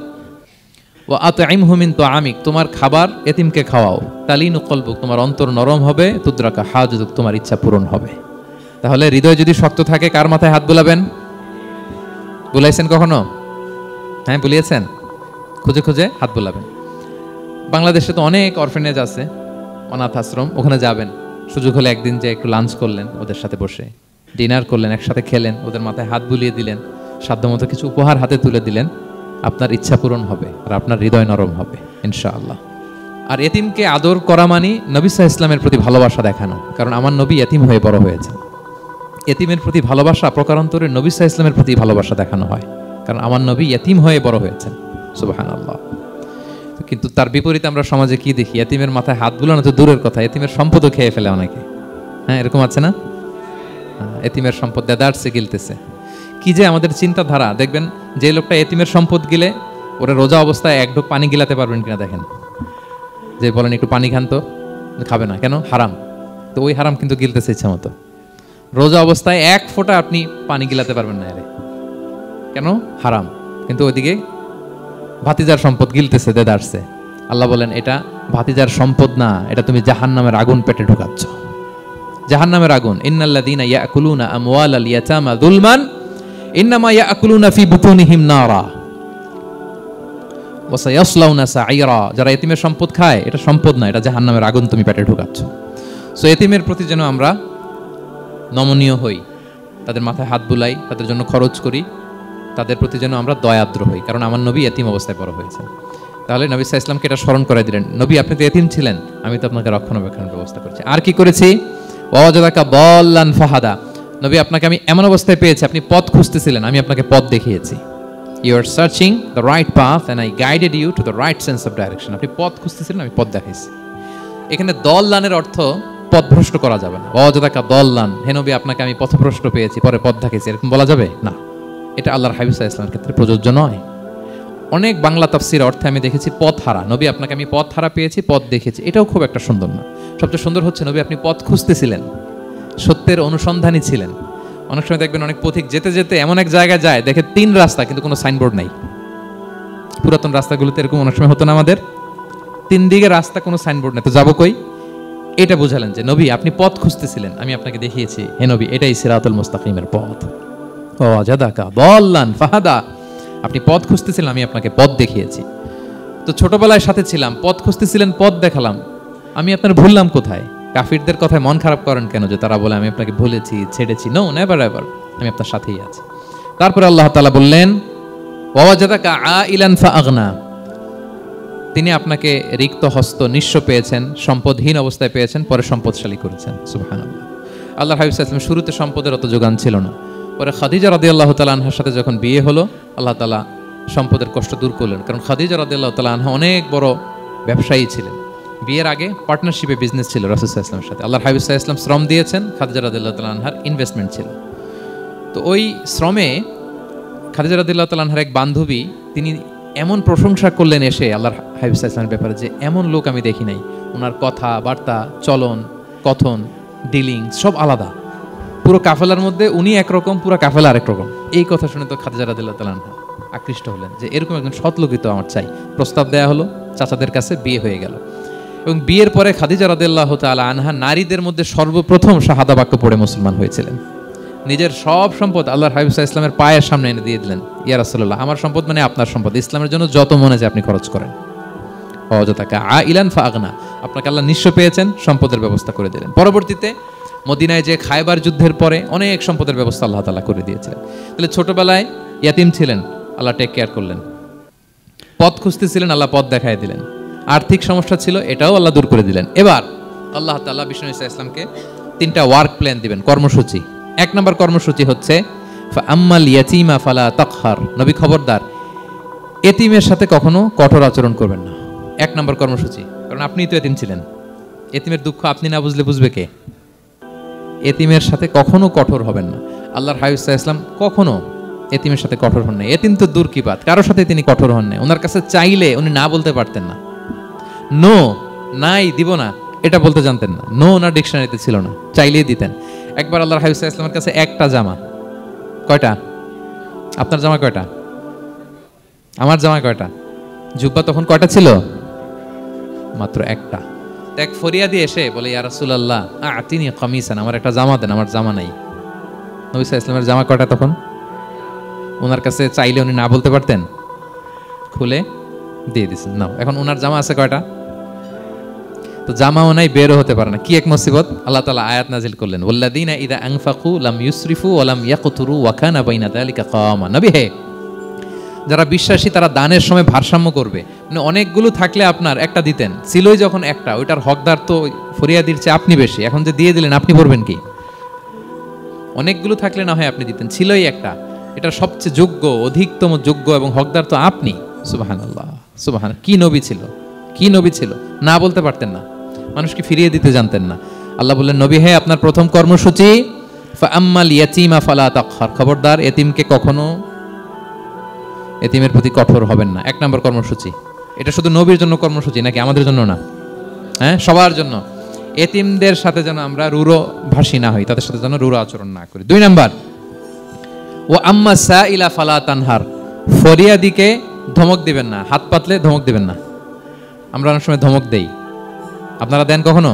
ওয়া আতইমহু মিন তুআমিক, তোমার খাবার এতিমকে খাওয়াও। তালিনু কলবুক, তোমার অন্তর নরম হবে। তুদরাকা হাজাতুক, তোমার ইচ্ছা পূরণ হবে। তাহলে হৃদয় যদি শক্ত থাকে, কার মাথায় হাত বুলাবেন? বুলাইছেন কখনো? হ্যাঁ, বুলিয়েছেন? খুঁজে খুঁজে হাত বুলাবেন। বাংলাদেশে তো অনেক অরফেনেজ আছে, অনাথ আশ্রম, ওখানে যাবেন। সুযোগ হলে একদিন যে একটু লাঞ্চ করলেন ওদের সাথে বসে, ডিনার করলেন, একসাথে খেলেন, ওদের মাথায় হাত বুলিয়ে দিলেন, সাধ্যমতো কিছু উপহার হাতে তুলে দিলেন, আপনার ইচ্ছা পূরণ হবে আর আপনার হৃদয় নরম হবে ইনশাআল্লাহ। আর এতিমকে আদর করা মানে নবী সাল্লাল্লাহু আলাইহি ওয়াসাল্লামের প্রতি ভালোবাসা দেখানো। কারণ আমার নবী এতিম হয়ে বড় হয়েছেন। এতিমের প্রতি ভালোবাসা প্রকারান্তরে নবী সাল্লাল্লাহু আলাইহি ওয়াসাল্লামের প্রতি ভালোবাসা দেখানো হয়, কারণ আমার নবী এতিম হয়ে বড় হয়েছেন। সুবহানাল্লাহ। কিন্তু তার বিপরীতে আমরা সমাজে কি দেখি? এতিমের মাথায় হাত বুলানো তো দূরের কথা, এতিমের সম্পদও খেয়ে ফেলে অনেকে। হ্যাঁ, এরকম আছে না? এতিমের সম্পদ দেদারসে গিলতেছে। কি যে আমাদের চিন্তাধারা! দেখবেন যে লোকটা এতিমের সম্পদ গিলে, ওরা রোজা অবস্থায় এক ঢোক পানি গিলাতে পারবেন কিনা দেখেন। যে বলেন একটু পানি খান, তো খাবে না কেন? হারাম। তো ওই হারাম কিন্তু গিলতেছে ইচ্ছা মতো। রোজা অবস্থায় এক ফোঁটা আপনি পানি গিলাতে পারবেন না, এরে কেন? হারাম। কিন্তু ওইদিকে ভাতিজার সম্পদ গিলতেছে দেদারসে। আল্লাহ বলেন, এটা ভাতিজার সম্পদ না, এটা তুমি জাহান্নামের আগুন পেটে ঢুকাচ্ছ। জাহান্নামের আগুন। ইন্নাল্লাযীনা ইয়াকুলুনা আমওয়ালাল ইয়াতামা যুলমান ইন্নামা ইয়াকুলুনা ফি বুতুনিহিম নারা ওয়া সায়াসলাউনা সাঈরা। যারা এতিমের সম্পদ খায়, এটা সম্পদ না, এটা জাহান্নামের আগুন তুমি পেটে ঢুকাচ্ছ। সো এতিমের প্রতি যেন আমরা নমনীয় হই, তাদের মাথায় হাত বুলাই, তাদের জন্য খরচ করি, তাদের প্রতি যেন আমরা দয়াদ্র হই, কারণ আমার নবী এতিম অবস্থায় বড় হয়েছেন। তাহলে নবী সাল্লাল্লাহু আলাইহি ওয়াসাল্লামকে এটা স্মরণ করাই দিলেন, নবী আপনি তো এতিম ছিলেন, আমি তো আপনাকে রক্ষণাবেক্ষণের ব্যবস্থা করছি। আর কি করেছি? ওয়াজাদাকা দাল্লান ফাহাদা, নবী আপনাকে আমি এমন অবস্থায় পেয়েছি, আপনি পথ খুঁজতেছিলেন, আমি আপনাকে পথ দেখিয়েছি। You are searching the right path and I guided you to the right sense of direction. আপনি পথ খুঁজতেছিলেন, আমি পথ দেখাইছি। এখানে দল্লানের অর্থ পথভ্রষ্ট করা যাবে না। ওয়াজাদাকা দাল্লান, হে নবী আপনাকে আমি পথভ্রষ্ট পেয়েছি, পরে পথ দেখাইছি, এরকম বলা যাবে না। এটা আল্লাহর হাবিব সাল্লাল্লাহু আলাইহি ওয়াসাল্লামের ক্ষেত্রে প্রযোজ্য নয়। অনেক বাংলা তাফসীর অর্থে আমি দেখেছি পথ হারা, নবী আপনাকে আমি পথ হারা পেয়েছি, পথ দেখেছি। এটাও খুব একটা সুন্দর না। সবচেয়ে সুন্দর হচ্ছে নবী আপনি পথ খুঁজতেছিলেন, সত্যের অনুসন্ধানী ছিলেন। অনেক সময় দেখবেন অনেক পথিক যেতে যেতে এমন এক জায়গায় যায়, দেখে 3 রাস্তা কিন্তু কোনো সাইনবোর্ড নাই। পুরাতন রাস্তাগুলোতে এরকম অনেক সময় হতো না আমাদের, 3 দিকে রাস্তা, কোনো সাইনবোর্ড নেই, তো যাবো কই? এটা বুঝালেন যে নবী আপনি পথ খুঁজতেছিলেন, আমি আপনাকে দেখিয়েছি, হে নবী এটাই সিরাতুল মুস্তাকিমের পথ। ওয়াজাদাকা দাল্লান ফাহাদা, আপনি পথ খুঁজতেছিলেন, আমি আপনাকে পথ দেখিয়েছি। তো ছোটবেলায় সাথে ছিলাম, পথ খুঁজতেছিলেন, পথ দেখালাম, আমি আপনার ভুললাম কোথায়? কাফিরদের কথায় মন খারাপ করেন কেন যে তারা বলে আমি আপনাকে ভুলেছি, ছেড়েছি? নো, নেভার এভার, আমি আপনার সাথেই আছি। তারপরে আল্লাহ তাআলা বললেন ওয়াজাদাকা আইলান ফাআগনা, তিনি আপনাকে রিক্ত হস্ত নিঃস্ব পেয়েছেন, সম্পদহীন অবস্থায় পেয়েছেন, পরে সম্পদশালী করেছেন। সুবহানাল্লাহ। আল্লাহর হাবিব সাল্লাল্লাহু আলাইহি ওয়াসাল্লাম শুরুতে সম্পদের অত যোগান ছিল না, পরে খাদিজা রাদিয়াল্লাহু তাআলা আনহার সাথে যখন বিয়ে হলো, আল্লাহ তাআলা সম্পদের কষ্ট দূর করলেন। কারণ খাদিজা রাদিয়াল্লাহু তাআলা আনহা অনেক বড় ব্যবসায়ী ছিলেন। বিয়ের আগে পার্টনারশিপে বিজনেস ছিল রাসূল সাল্লাল্লাহু আলাইহি ওয়াসাল্লামের সাথে। আল্লাহর হাবিব সাল্লাল্লাহু আলাইহি ওয়াসাল্লাম শ্রম দিয়েছেন, খাদিজা রাদিয়াল্লাহু তাআলা আনহার ইনভেস্টমেন্ট ছিল। তো ওই শ্রমে খাদিজা রাদিয়াল্লাহু তাআলা আনহার এক বান্ধবী তিনি এমন প্রশংসা করলেন এসে আল্লাহর হাবিব সাল্লাল্লাহু আলাইহি ওয়াসাল্লামের ব্যাপারে যে এমন লোক আমি দেখি নাই, ওনার কথা বার্তা, চলন, কথন, ডিলিং সব আলাদা। পুরো কাফেলার মধ্যে উনি একরকম, পুরো কাফেলা আরেক রকম। এই কথা শুনে তো খাদিজা রাদিয়াল্লাহু তাআলা আনহা আকৃষ্ট হলেন যে এরকম একজন সৎ লোকই তো আমার চাই। প্রস্তাব দেয়া হলো, চাচাদের কাছে বিয়ে হয়ে গেল। এবং বিয়ের পরে খাদিজা রাদিয়াল্লাহু তাআলা আনহা নারীদের মধ্যে সর্বপ্রথম শাহাদা বাক্য পড়ে মুসলমান হয়েছিলেন। নিজের সব সম্পদ আল্লাহর হাবিব সাল্লাল্লাহু আলাইহি ওয়াসাল্লামের পায়ের সামনে এনে দিয়ে দিলেন। ইয়া রাসূলুল্লাহ, আমার সম্পদ মানে আপনার সম্পদ, ইসলামের জন্য যত মনে যায় আপনি খরচ করেন। অযথাকা আইলান ফাগনা, আপনাকে আল্লাহ নিঃস্ব পেয়েছেন, সম্পদের ব্যবস্থা করে দিলেন। পরবর্তীতে মদিনায় যে খায়বার যুদ্ধের পরে অনেক সম্পদের ব্যবস্থা আল্লাহ তাআলা করে দিয়েছিলেন। তাহলে ছোটবেলায় ইয়াতিম ছিলেন, আল্লাহ টেক কেয়ার করলেন। পথ খুঁজতেছিলেন, আল্লাহ পথ দেখায় দিলেন। আর্থিক সমস্যা ছিল, এটাও আল্লাহ দূর করে দিলেন। এবার আল্লাহ তাআলা বিষ্ণু ঈসা ইসলামকে 3টা ওয়ার্ক প্ল্যান দিবেন, কর্মসূচি। 1 নম্বর কর্মসূচি হচ্ছে ফাআম্মাল ইয়াতীমা ফালা তাকহার, নবী খবরদার এতিমের সাথে কখনো কঠোর আচরণ করবেন না। 1 নম্বর কর্মসূচি। কারণ আপনিই তো এতিম ছিলেন, এতিমের দুঃখ আপনি না বুঝলে বুঝবে কে? এতিমের সাথে কখনো কঠোর হবেন না। আল্লাহর হাবিব সাল্লাল্লাহু আলাইহি ওয়াসাল্লাম কখনো এতিমের সাথে কঠোর হন না। এতিম তো দূর কি বাত, কারোর সাথে তিনি কঠোর হন না। ওনার কাছে চাইলে উনি না বলতে পারতেন না। নো, নাই, দিব না, এটা বলতে জানতেন না। নো ওনার ডিকশনারিতে ছিল না, চাইলেই দিতেন। একবার আল্লাহর হাবিব সাল্লাল্লাহু আলাইহি ওয়াসাল্লামের কাছে একটা জামা, কয়টা? আপনার জামা কয়টা? আমার জামা কয়টা? জুব্বা তখন কয়টা ছিল? মাত্র একটা। এক ফরিয়াদি এসে বলে, ইয়া রাসূলুল্লাহ আতিনি কামিসান, আমার একটা জামা দেন, আমার জামা নাই। নবী সাল্লাল্লাহু আলাইহি ওয়াসাল্লামের জামা কয়টা তখন? ওনার কাছে চাইলে উনি না বলতে পারতেন, খুলে দিয়ে দিয়েছেন। নাও, এখন ওনার জামা আছে কয়টা? তো জামাও নাই, বেরও হতে পারে না। কি এক মুসিবত! আল্লাহ তাআলা আয়াত নাজিল করলেন, ওয়াল্লাযীনা ইযা আনফাকু লাম ইউসরিফু ওয়া লাম ইয়াকতুরু ওয়া কানা বাইনা যালিকা কাওয়ামা। নবী হে, যারা বিশ্বাসী তারা দানের সময় ভারসাম্য করবে। মানে অনেকগুলো থাকলে আপনার একটা দিতেন, ছিলই যখন একটা, ওইটার হকদার তো ফরিয়াদির চেয়ে আপনি বেশি। এখন যে দিয়ে দিলেন, আপনি পড়বেন কি? অনেকগুলো থাকলে না হয় আপনি দিতেন, ছিলই একটা, এটা সবচেয়ে যোগ্য, অধিকতম যোগ্য এবং হকদার তো আপনি। সুবহানাল্লাহ, সুবহান। কি নবী ছিল, কি নবী ছিল! না বলতে পারতেন না, মানুষকে ফিরিয়ে দিতে জানতেন না। আল্লাহ বললেন, নবী হে, আপনার প্রথম কর্মসূচি ফাআম্মাল ইয়াতীমা ফালা তাকহার, খবরদার এতিমকে কখনো, এতিমের প্রতি কঠোর হবেন না। 1 নম্বর কর্মসূচি। এটা শুধু নবীর জন্য কর্মসূচি নাকি আমাদের জন্য না? হ্যাঁ, সবার জন্য। এতিমদের সাথে যেন আমরা রূঢ় ভাষী না হই, তাদের সাথে যেন রূঢ় আচরণ না করি। 2 নম্বর, ও আম্মা সাইলা ফালা তানহার, ফরিয়াদিকে ধমক দিবেন না, হাত পাতলে ধমক দিবেন না। আমরা অনেক সময় ধমক দেই, আপনারা দেন কখনো?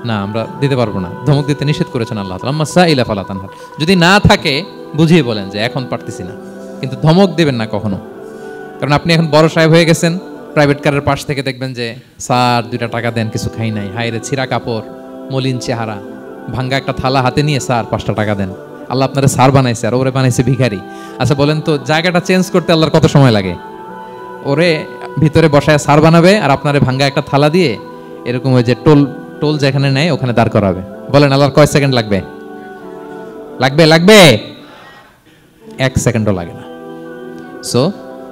না, আমরা দিতে পারবো না, ধমক দিতে নিষেধ করেছেন আল্লাহ তাআলা। আম্মা সাইলা ফালা তানহার, যদি না থাকে বুঝিয়ে বলেন যে এখন পারতেছি না, কিন্তু ধমক দিবেন না কখনো। কারণ আপনি এখন বড় সাহেব হয়ে গেছেন, প্রাইভেট কারের পাশ থেকে দেখবেন যে স্যার 2টা টাকা দেন, কিছু খাই নাই, হায়রে ছিঁড়া কাপড়, মলিন চেহারা, ভাঙ্গা একটা থালা হাতে নিয়ে, স্যার 5টা টাকা দেন। আল্লাহ আপনারে স্যার বানাইছে আর ওরে বানাইছে ভিখারি। আচ্ছা বলেন তো, জায়গাটা চেঞ্জ করতে আল্লাহর কত সময় লাগে? ওরে ভিতরে বসায় স্যার বানাবে আর আপনারে ভাঙ্গা একটা থালা দিয়ে এরকম ওই যে টোল যেখানে নেয় ওখানে দাঁড় করাবে। বলেন আল্লাহর কয় সেকেন্ড লাগবে? লাগবে 1 সেকেন্ডও লাগে না। সো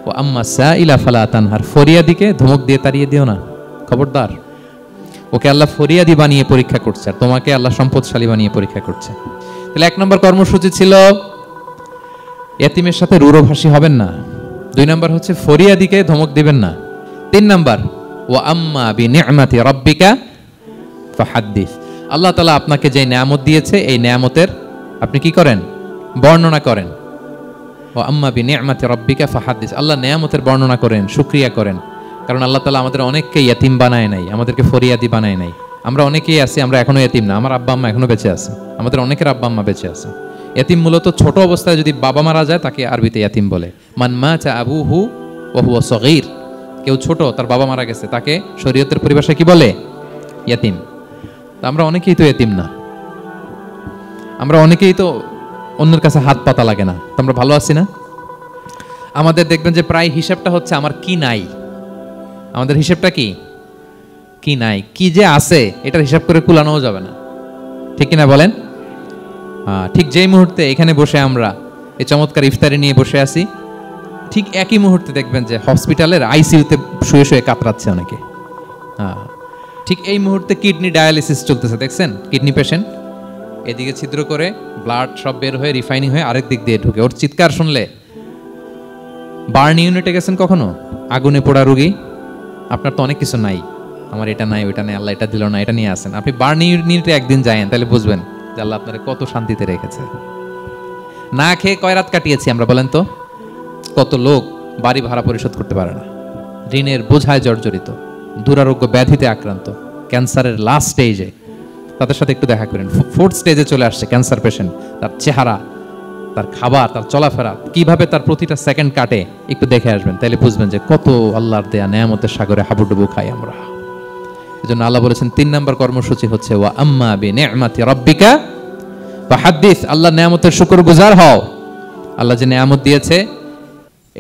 ও আম্মা সাইলা ফালা তানহার, ফরিয়াদিকে ধমক দিয়ে তাড়িয়ে দিও না, খবরদার। ওকে আল্লাহ ফরিয়াদি বানিয়ে পরীক্ষা করছে, আর তোমাকে আল্লাহ সম্পদশালী বানিয়ে পরীক্ষা করছে। তাহলে 1 নম্বর কর্মসূচি ছিল এতিমের সাথে রূঢ়ভাষী হবেন না। 2 নম্বর হচ্ছে ফরিয়াদিকে ধমক দিবেন না। 3 নম্বর, ওয়া আম্মা বিনি'মাতি রাব্বিকা ফাহাদ্দিস, আল্লাহ তাআলা আপনাকে যে নেয়ামত দিয়েছে এই নেয়ামতের আপনি কি করেন? বর্ণনা করেন। ওয়া আম্মা বিনি'মাতি রাব্বিকা ফাহাদ্দিস, আল্লাহ নেয়ামতের বর্ণনা করেন, শুকরিয়া করেন। কারণ আল্লাহ তাআলা আমাদের অনেককে ইয়াতিম বানায় নাই, আমাদেরকে ফরিয়াদি বানায় নাই। আমরা অনেকেই আছি, আমরা এখনো ইয়াতিম না, আমার আব্বা আম্মা এখনো বেঁচে আছে, আমাদের অনেকের আব্বা আম্মা বেঁচে আছে। ইয়াতিম মূলত ছোট অবস্থায় যদি বাবা মারা যায় তাকে আরবিতে ইয়াতিম বলে। মান মাতা আবুহু ওয়া হুয়া সগীর, কেউ ছোট, তার বাবা মারা গেছে, তাকে শরীয়তের পরিভাষায় কি বলে? ইয়াতিম। তা আমরা অনেকেই তো ইয়াতিম না, আমরা অনেকেই তো অন্যের কাছে হাত পাতা লাগে না, তো আমরা ভালো আছি না? আমাদের দেখবেন যে প্রায় হিসাবটা হচ্ছে আমার কি নাই, আমাদের হিসেবটা কি কি নাই, কি যে আছে এটার হিসাব করে কুলানোও যাবে না, ঠিক কিনা বলেন? ঠিক যেই মুহূর্তে এখানে বসে আমরা এই চমৎকার ইফতারি নিয়ে বসে আছি, ঠিক একই মুহূর্তে দেখবেন যে হসপিটালের আইসিইউতে শুয়ে শুয়ে কাতরাচ্ছে অনেকে। ঠিক এই মুহূর্তে কিডনি ডায়ালিসিস চলতেছে, দেখছেন? কিডনি পেশেন্ট এদিকে ছিদ্র করে ব্লাড সব বের হয়ে রিফাইনিং হয়ে আরেক দিক দিয়ে ঢুকে, ওর চিৎকার শুনলে। বার্ন ইউনিটে গেছেন কখনো? আগুনে পোড়া রুগী, আপনার তো অনেক কিছু নাই, আমার এটা নাই ওইটা নাই, আল্লাহ এটা দিল না, এটা নিয়ে আসেন। আপনি বার্ন ইউনিটে একদিন যায়েন, তাহলে বুঝবেন যে আল্লাহ আপনার কত শান্তিতে রেখেছে। না খেয়ে কয় রাত কাটিয়েছি আমরা বলেন তো? কত লোক বাড়ি ভাড়া পরিশোধ করতে পারে না, ঋণের বোঝায় জর্জরিত, দুরারোগ্য ব্যাধিতে আক্রান্ত, ক্যান্সারের লাস্ট স্টেজে। তাদের সাথে একটু দেখা করেন, ফোর্থ স্টেজে চলে আসছে ক্যান্সার পেশেন্ট। তার চেহারা, তার খাবার, তার চলাফেরা, কিভাবে তার প্রতিটা সেকেন্ড কাটে, একটু দেখে আসবেন, তাইলে বুঝবেন যে কত আল্লাহর দেয়া নেয়ামতের সাগরে হাবুডুবু খাই আমরা। এজন্য আল্লাহ বলেছেন 3 নম্বর কর্মসূচি হচ্ছে ওয়া আম্মা বিনি'মাতি রাব্বিকা ফাহাদ্দিস, আল্লাহর নেয়ামতের শুকরগুজার হও। আল্লাহ যে নেয়ামত দিয়েছে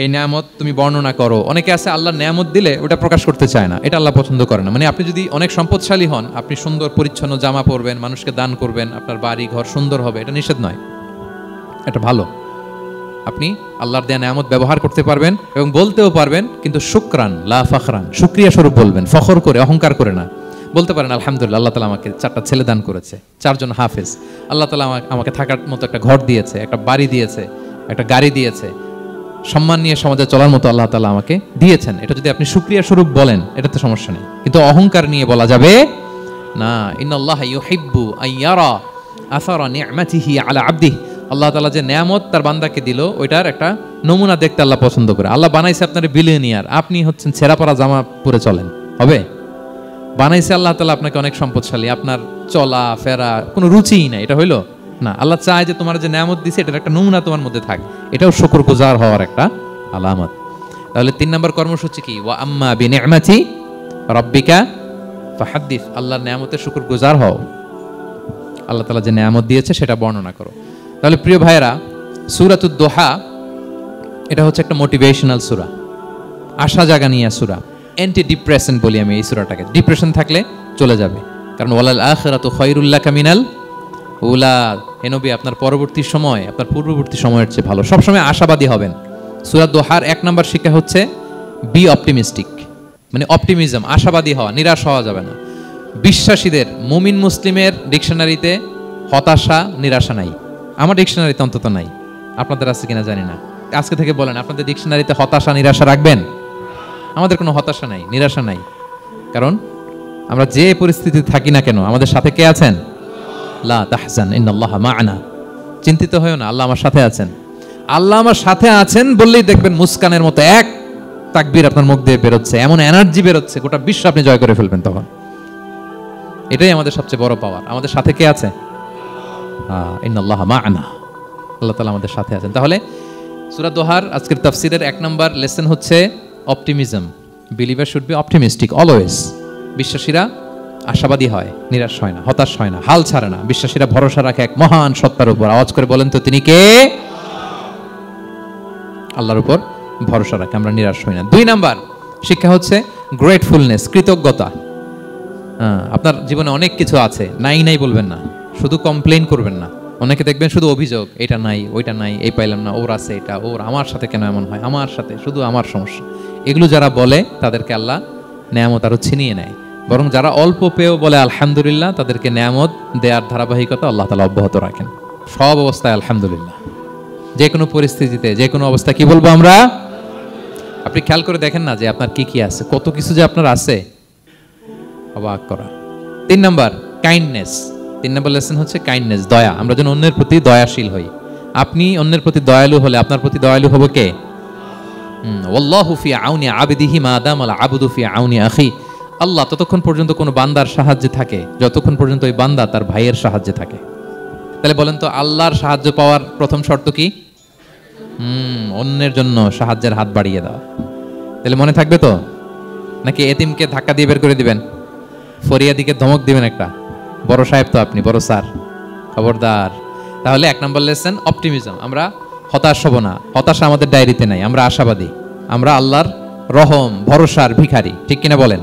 এই নেয়ামত তুমি বর্ণনা করো। অনেকে আছে আল্লাহর নেয়ামত দিলে ওটা প্রকাশ করতে চায় না, এটা আল্লাহ পছন্দ করে না। মানে আপনি যদি অনেক সম্পদশালী হন, আপনি সুন্দর পরিচ্ছন্ন জামা পরবেন, মানুষকে দান করবেন, আপনার বাড়ি ঘর সুন্দর হবে, এটা নিষেধ নয়, এটা ভালো। আপনি আল্লাহর দেয়া নেয়ামত ব্যবহার করতে পারবেন এবং বলতেও পারবেন, কিন্তু শুকরান লা ফখরান, শুকরিয়া স্বরূপ বলবেন, ফখর করে অহংকার করে না। বলতে পারেন আলহামদুলিল্লাহ, আল্লাহ তাআলা আমাকে 4টা ছেলে দান করেছে, 4 জন হাফেজ, আল্লাহ তাআলা আমাকে থাকার মতো একটা ঘর দিয়েছে, একটা বাড়ি দিয়েছে, একটা গাড়ি দিয়েছে, সম্মান নিয়ে সমাজে চলার মতো আল্লাহ তাআলা আমাকে দিয়েছেন। এটা যদি আপনি শুকরিয়া স্বরূপ বলেন, এটাতে সমস্যা নেই, কিন্তু অহংকার নিয়ে বলা যাবে না। ইন্নাল্লাহা ইউহিব্বু আইয়ারা আসারা নি'মাতিহি আলা আবদিহি, আল্লাহ তাআলা যে নেয়ামত তার বান্দাকে দিল ওইটার একটা নমুনা দেখতে আল্লাহ পছন্দ করে। আল্লাহ বানাইছে আপনার বিলিয়নিয়ার, আপনি হচ্ছেন ছেঁড়া পরা জামা পরে চলেন, হবে? বানাইছে আল্লাহ তাআলা আপনাকে অনেক সম্পদশালী, আপনার চলা ফেরা কোনো রুচিই নাই, এটা হইলো না। আল্লাহ চায় যে তোমার যে নেয়ামত দিছে এটার একটা নমুনা তোমার মধ্যে থাকে, এটাও শুকরগুজার হওয়ার একটা আলামত। তাহলে 3 নম্বর কর্মসূচি কি? ওয়া আম্মা বিনি'মাতি রাব্বিকা ফাহাদ্দিস, আল্লাহর নেয়ামতের শুকরগুজার হও, আল্লাহ তাআলা যে নেয়ামত দিয়েছে সেটা বর্ণনা করো। তাহলে প্রিয় ভাইয়েরা, সূরাতুদ দোহা এটা হচ্ছে একটা মোটিভেশনাল সূরা, আশা জাগানিয়া সূরা, অ্যান্টি ডিপ্রেশন বলি আমি এই সূরাটাকে। ডিপ্রেশন থাকলে চলে যাবে, কারণ ওয়ালাল আখিরাতু খায়রুল লাকা মিনাল উলা, হে নবী আপনার পরবর্তী সময় আপনার পূর্ববর্তী সময়ের চেয়ে ভালো। সবসময় আশাবাদী হবেন। সূরা দোহার 1 নম্বর শিক্ষা হচ্ছে বি অপটিমিস্টিক, মানে অপটিমিজম, আশাবাদী হওয়া, নিরাশ হওয়া যাবে না। বিশ্বাসীদের, মুমিন মুসলিমের ডিকশনারিতে হতাশা নিরাশা নাই, আমার ডিকশনারিতে অন্তত নাই, আপনাদের আছে কিনা জানি না। আজকে থেকে বলেন আপনাদের ডিকশনারিতে হতাশা নিরাশা রাখবেন? আমাদের কোনো হতাশা নাই, নিরাশা নাই, কারণ আমরা যে পরিস্থিতিতে থাকি না কেন আমাদের সাথে কে আছেন? লা তাহজান ইন্নাল্লাহা মা'ানা, চিন্তিত হয়ো না, আল্লাহ আমার সাথে আছেন। আল্লাহ আমার সাথে আছেন বললেই দেখবেন মুস্কানের মতো এক তাকবীর আপনার মুখ দিয়ে বেরোচ্ছে, এমন এনার্জি বেরোচ্ছে, গোটা বিশ্ব আপনি জয় করে ফেলবেন তখন। এটাই আমাদের সবচেয়ে বড় পাওয়ার। আমাদের সাথে কে আছে? ইন্নাল্লাহা মা'ানা, আল্লাহ তাআলা আমাদের সাথে আছেন। তাহলে সূরা দোহার আজকের তাফসীরের 1 নম্বর লেসন হচ্ছে optimism. Believer should be optimistic always. বিশ্বাসীরা আশাবাদী হয়, নিরাশ হয় না, হতাশ হয় না, হাল ছাড়ে না। বিশ্বাসীরা ভরসা রাখে এক মহান সত্তার উপর। আওয়াজ করে বলেন তো তিনি কে? আল্লাহর উপর ভরসা রাখে, আমরা নিরাশ হই না। 2 নাম্বার শিক্ষা হচ্ছে গ্রেটফুলনেস, কৃতজ্ঞতা। আপনার জীবনে অনেক কিছু আছে, নাই নাই বলবেন না, শুধু কমপ্লেইন করবেন না। অনেকে দেখবেন শুধু অভিযোগ, এটা নাই ওইটা নাই, এই পাইলাম না, ওর আছে এটা, ওর, আমার সাথে কেন এমন হয়, আমার সাথে শুধু আমার সমস্যা। এগুলো যারা বলে তাদেরকে আল্লাহ নেয়ামত আরো ছিনিয়ে নেয়। বরং যারা অল্প পেয়েও বলে আলহামদুলিল্লাহ, তাদেরকে নেয়ামত দেওয়ার ধারাবাহিকতা আল্লাহ তাআলা অব্যাহত রাখেন। সব অবস্থায় আলহামদুলিল্লাহ, যে কোনো পরিস্থিতিতে, যে কোনো অবস্থা কি বলবো আমরা? আপনি খেয়াল করে দেখেন না যে আপনার কি কি আছে, কত কিছু যে আপনার আছে, অবাক করা। 3 নাম্বার কাইন্ডনেস। 3 নাম্বার লেসন হচ্ছে কাইন্ডনেস, দয়া। আমরা যেন অন্যের প্রতি দয়াশীল হই। আপনি অন্যের প্রতি দয়ালু হলে আপনার প্রতি দয়ালু হবে কে? ওয়াল্লাহু ফি আউনি আবদিহি মা দামাল আবদু ফি আউনি আখি। আল্লাহ ততক্ষণ পর্যন্ত কোনো বান্দার সাহায্যে থাকে যতক্ষণ পর্যন্ত ওই বান্দা তার ভাইয়ের সাহায্যে থাকে। তাহলে বলেন তো, আল্লাহর সাহায্য পাওয়ার প্রথম শর্ত কি? অন্যের জন্য সাহায্যের হাত বাড়িয়ে দাও। তাহলে মনে থাকবে তো? নাকি এতিমকে ধাক্কা দিয়ে বের করে দিবেন? ফরিয়াদিকে ধমক দিবেন একটা? বড় সাহেব তো আপনি, বড় স্যার, খবরদার। তাহলে 1 নম্বর লেসন অপটিমিজম। আমরা হতাশ হব না, হতাশা আমাদের ডায়েরিতে নাই, আমরা আশাবাদী। আমরা আল্লাহর রহম, ভরসার ভিখারি, ঠিক কিনা বলেন?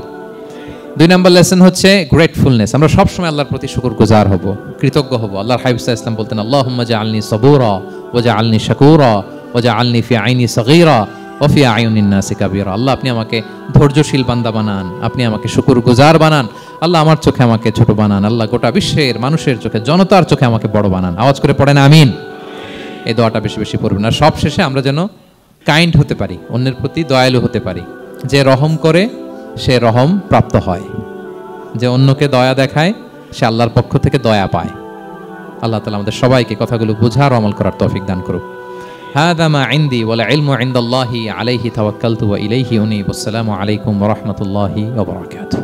2 নম্বর লেসন হচ্ছে গ্রেটফুলনেস। আমরা সবসময় আল্লাহর প্রতি শুকরগুজার হব, কৃতজ্ঞ হব। আল্লাহর হাবিব সাল্লাল্লাহু আলাইহি ওয়াসাল্লাম বলতেন, আল্লাহুম্মা জাআলনি সাবুরা ওয়া জাআলনি শাকুরা ওয়া জাআলনি ফি আইনি সগীরা ওয়া ফি আয়ুনিন নাসি কাবীরা। আল্লাহ, আপনি আমাকে ধৈর্যশীল বান্দা বানান, আপনি আমাকে শুকরগুজার বানান। আল্লাহ, আমার চোখে আমাকে ছোট বানান। আল্লাহ, গোটা বিশ্বের মানুষের চোখে, জনতার চোখে আমাকে বড় বানান। আওয়াজ করে পড়েন আমিন। এই দোয়াটা বেশি বেশি পড়বেন। আর সব শেষে আমরা যেন কাইন্ড হতে পারি, অন্যের প্রতি দয়ালু হতে পারি। যে রহম করে সে রহম প্রাপ্ত হয়, যে অন্যকে দয়া দেখায় সে আল্লাহর পক্ষ থেকে দয়া পায়। আল্লাহ তাআলা আমাদের সবাইকে কথাগুলো বোঝার, আমল করার তৌফিক দান করুক। হাযা মা ইনদি ওয়াল ইলমু ইনদাল্লাহি আলাইহি তাওয়াক্কালতু ওয়া ইলাইহি উনীব। আসসালামু আলাইকুম ওয়া রাহমাতুল্লাহি ওয়া বারাকাতুহু।